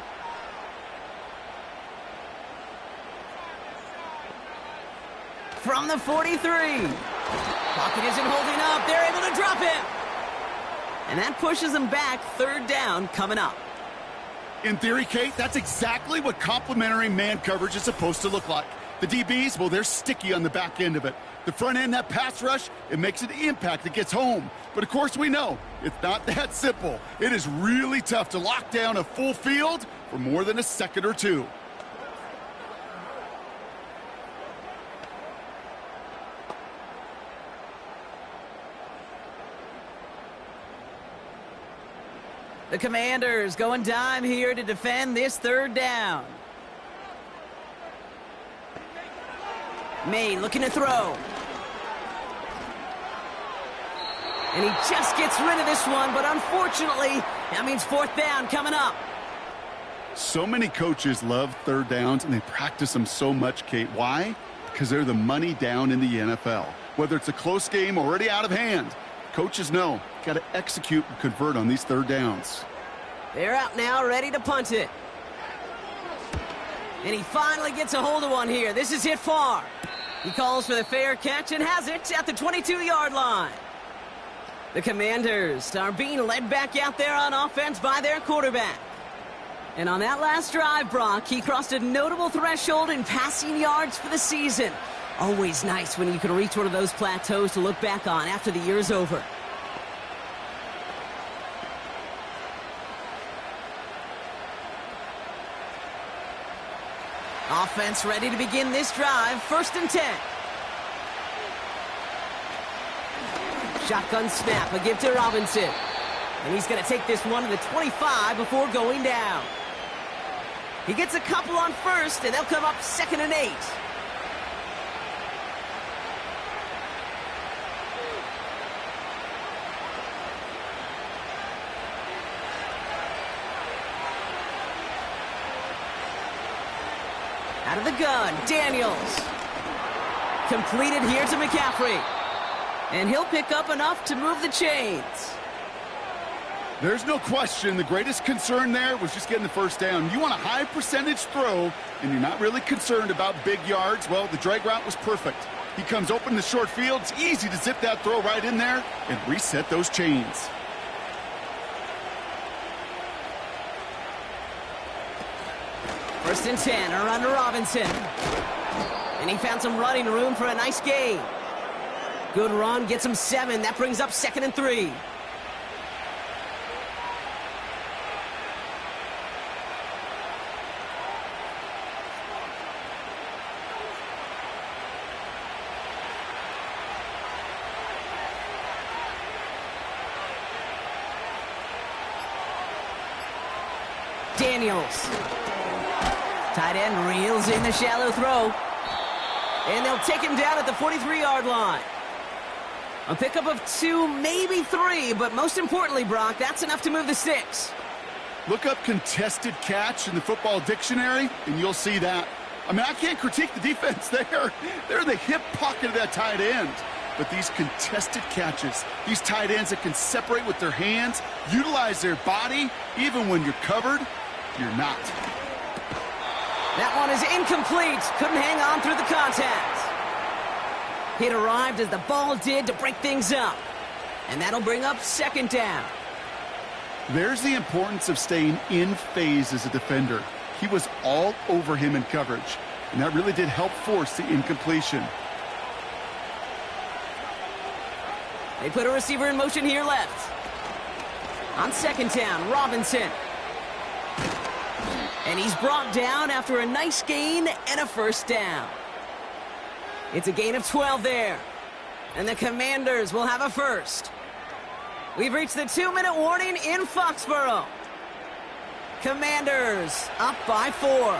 From the 43. Pocket isn't holding up. They're able to drop him. And that pushes them back. Third down coming up. In theory, Kate, that's exactly what complementary man coverage is supposed to look like. The DBs, well, they're sticky on the back end of it. The front end, that pass rush, it makes an impact that gets home. But, of course, we know it's not that simple. It is really tough to lock down a full field for more than a second or two. The Commanders going dime here to defend this third down. May looking to throw. And he just gets rid of this one, but unfortunately, that means fourth down coming up. So many coaches love third downs, and they practice them so much, Kate. Why? Because they're the money down in the NFL. Whether it's a close game already out of hand, coaches know, got to execute and convert on these third downs. They're out now, ready to punt it. And he finally gets a hold of one here. This is hit far. He calls for the fair catch and has it at the 22-yard line. The Commanders are being led back out there on offense by their quarterback. And on that last drive, Brock, he crossed a notable threshold in passing yards for the season. Always nice when you can reach one of those plateaus to look back on after the year's over. Offense ready to begin this drive. 1st and 10. Shotgun snap, a give to Robinson. And he's going to take this one to the 25 before going down. He gets a couple on first, and they'll come up 2nd and 8. Out of the gun, Daniels. Completed here to McCaffrey. And he'll pick up enough to move the chains. There's no question the greatest concern there was just getting the first down. You want a high percentage throw, and you're not really concerned about big yards. Well, the drag route was perfect. He comes open in the short field. It's easy to zip that throw right in there and reset those chains. First and 10, a run to Robinson. And he found some running room for a nice gain. Good run, gets him 7. That brings up 2nd and 3. Daniels. Tight end reels in the shallow throw. And they'll take him down at the 43-yard line. A pickup of 2, maybe 3, but most importantly, Brock, that's enough to move the sticks. Look up contested catch in the football dictionary, and you'll see that. I mean, I can't critique the defense there. They're in the hip pocket of that tight end. But these contested catches, these tight ends that can separate with their hands, utilize their body, even when you're covered, you're not. That one is incomplete. Couldn't hang on through the contact. It arrived as the ball did to break things up. And that'll bring up 2nd down. There's the importance of staying in phase as a defender. He was all over him in coverage, and that really did help force the incompletion. They put a receiver in motion here left. On 2nd down, Robinson. And he's brought down after a nice gain and a first down. It's a gain of 12 there. And the Commanders will have a first. We've reached the 2-minute warning in Foxborough. Commanders up by 4.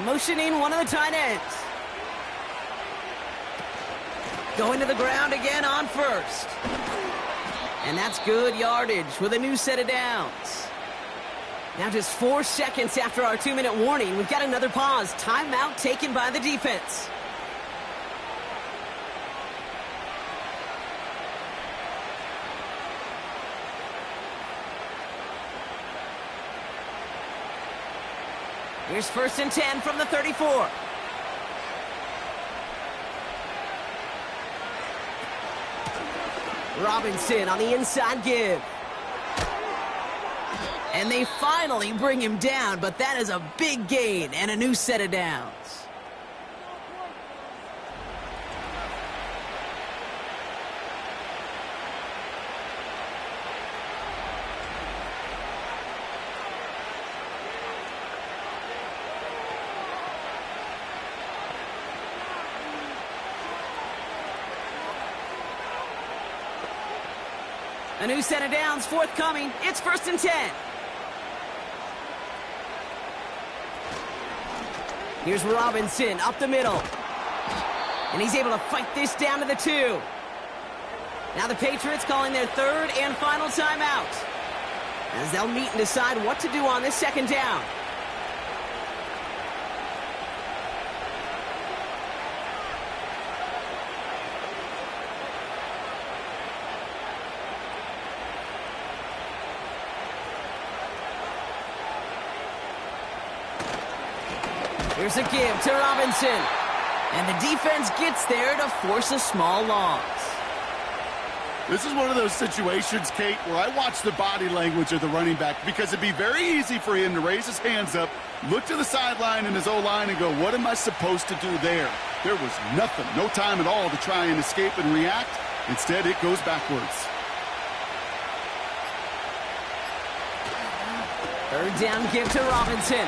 Motioning one of the tight ends. Going to the ground again on first. And that's good yardage with a new set of downs. Now just 4 seconds after our 2-minute warning, we've got another pause. Timeout taken by the defense. Here's 1st and 10 from the 34. Robinson on the inside give. And they finally bring him down, but that is a big gain and a new set of downs. A new set of downs forthcoming. It's 1st and 10. Here's Robinson up the middle. And he's able to fight this down to the 2. Now the Patriots calling their 3rd and final timeout, as they'll meet and decide what to do on this 2nd down. Here's a give to Robinson. And the defense gets there to force a small loss. This is one of those situations, Kate, where I watch the body language of the running back, because it'd be very easy for him to raise his hands up, look to the sideline in his O-line and go, what am I supposed to do there? There was nothing, no time at all to try and escape and react. Instead, it goes backwards. 3rd down give to Robinson.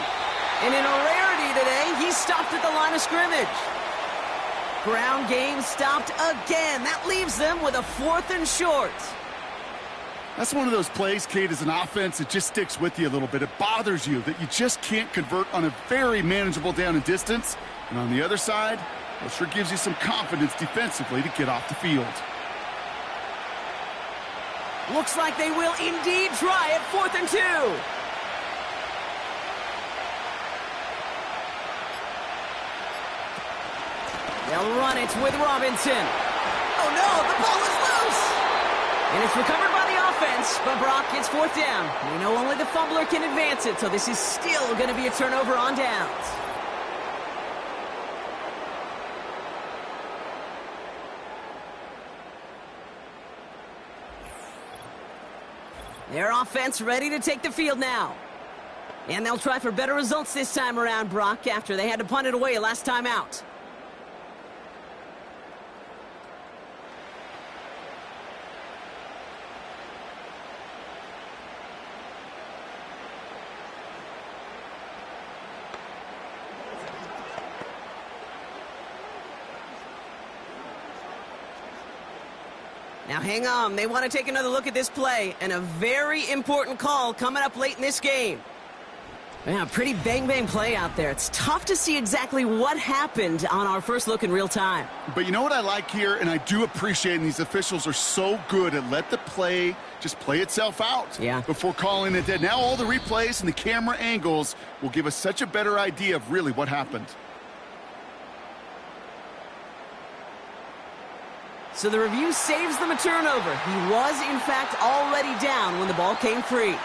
And in a rarity today, he stopped at the line of scrimmage. Ground game stopped again. That leaves them with a 4th and short. That's one of those plays, Kate, as an offense, it just sticks with you a little bit. It bothers you that you just can't convert on a very manageable down and distance. And on the other side, it sure gives you some confidence defensively to get off the field. Looks like they will indeed try it. 4th and 2. They'll run it with Robinson. Oh no, the ball is loose! And it's recovered by the offense, but Brock gets 4th down. We know only the fumbler can advance it, so this is still going to be a turnover on downs. Their offense ready to take the field now. And they'll try for better results this time around, Brock, after they had to punt it away last time out. Now hang on, they want to take another look at this play, and a very important call coming up late in this game. Yeah, pretty bang-bang play out there. It's tough to see exactly what happened on our first look in real time. But you know what I like here, and I do appreciate, and these officials are so good at let the play just play itself out before calling it dead. Now all the replays and the camera angles will give us such a better idea of really what happened. So the review saves them a turnover. He was, in fact, already down when the ball came free.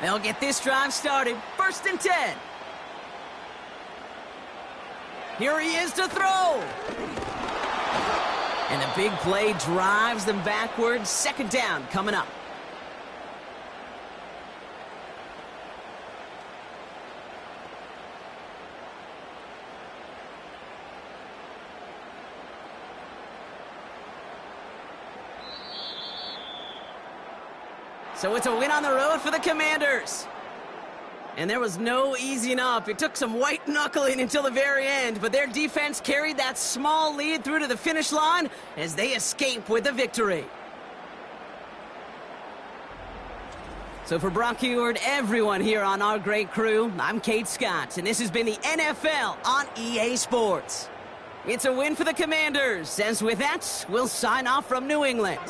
They'll get this drive started. 1st and 10. Here he is to throw. And a big play drives them backwards. 2nd down coming up. So it's a win on the road for the Commanders. And there was no easing up. It took some white knuckling until the very end, but their defense carried that small lead through to the finish line as they escape with the victory. So for Brock Heward, everyone here on our great crew, I'm Kate Scott, and this has been the NFL on EA Sports. It's a win for the Commanders, as with that, we'll sign off from New England.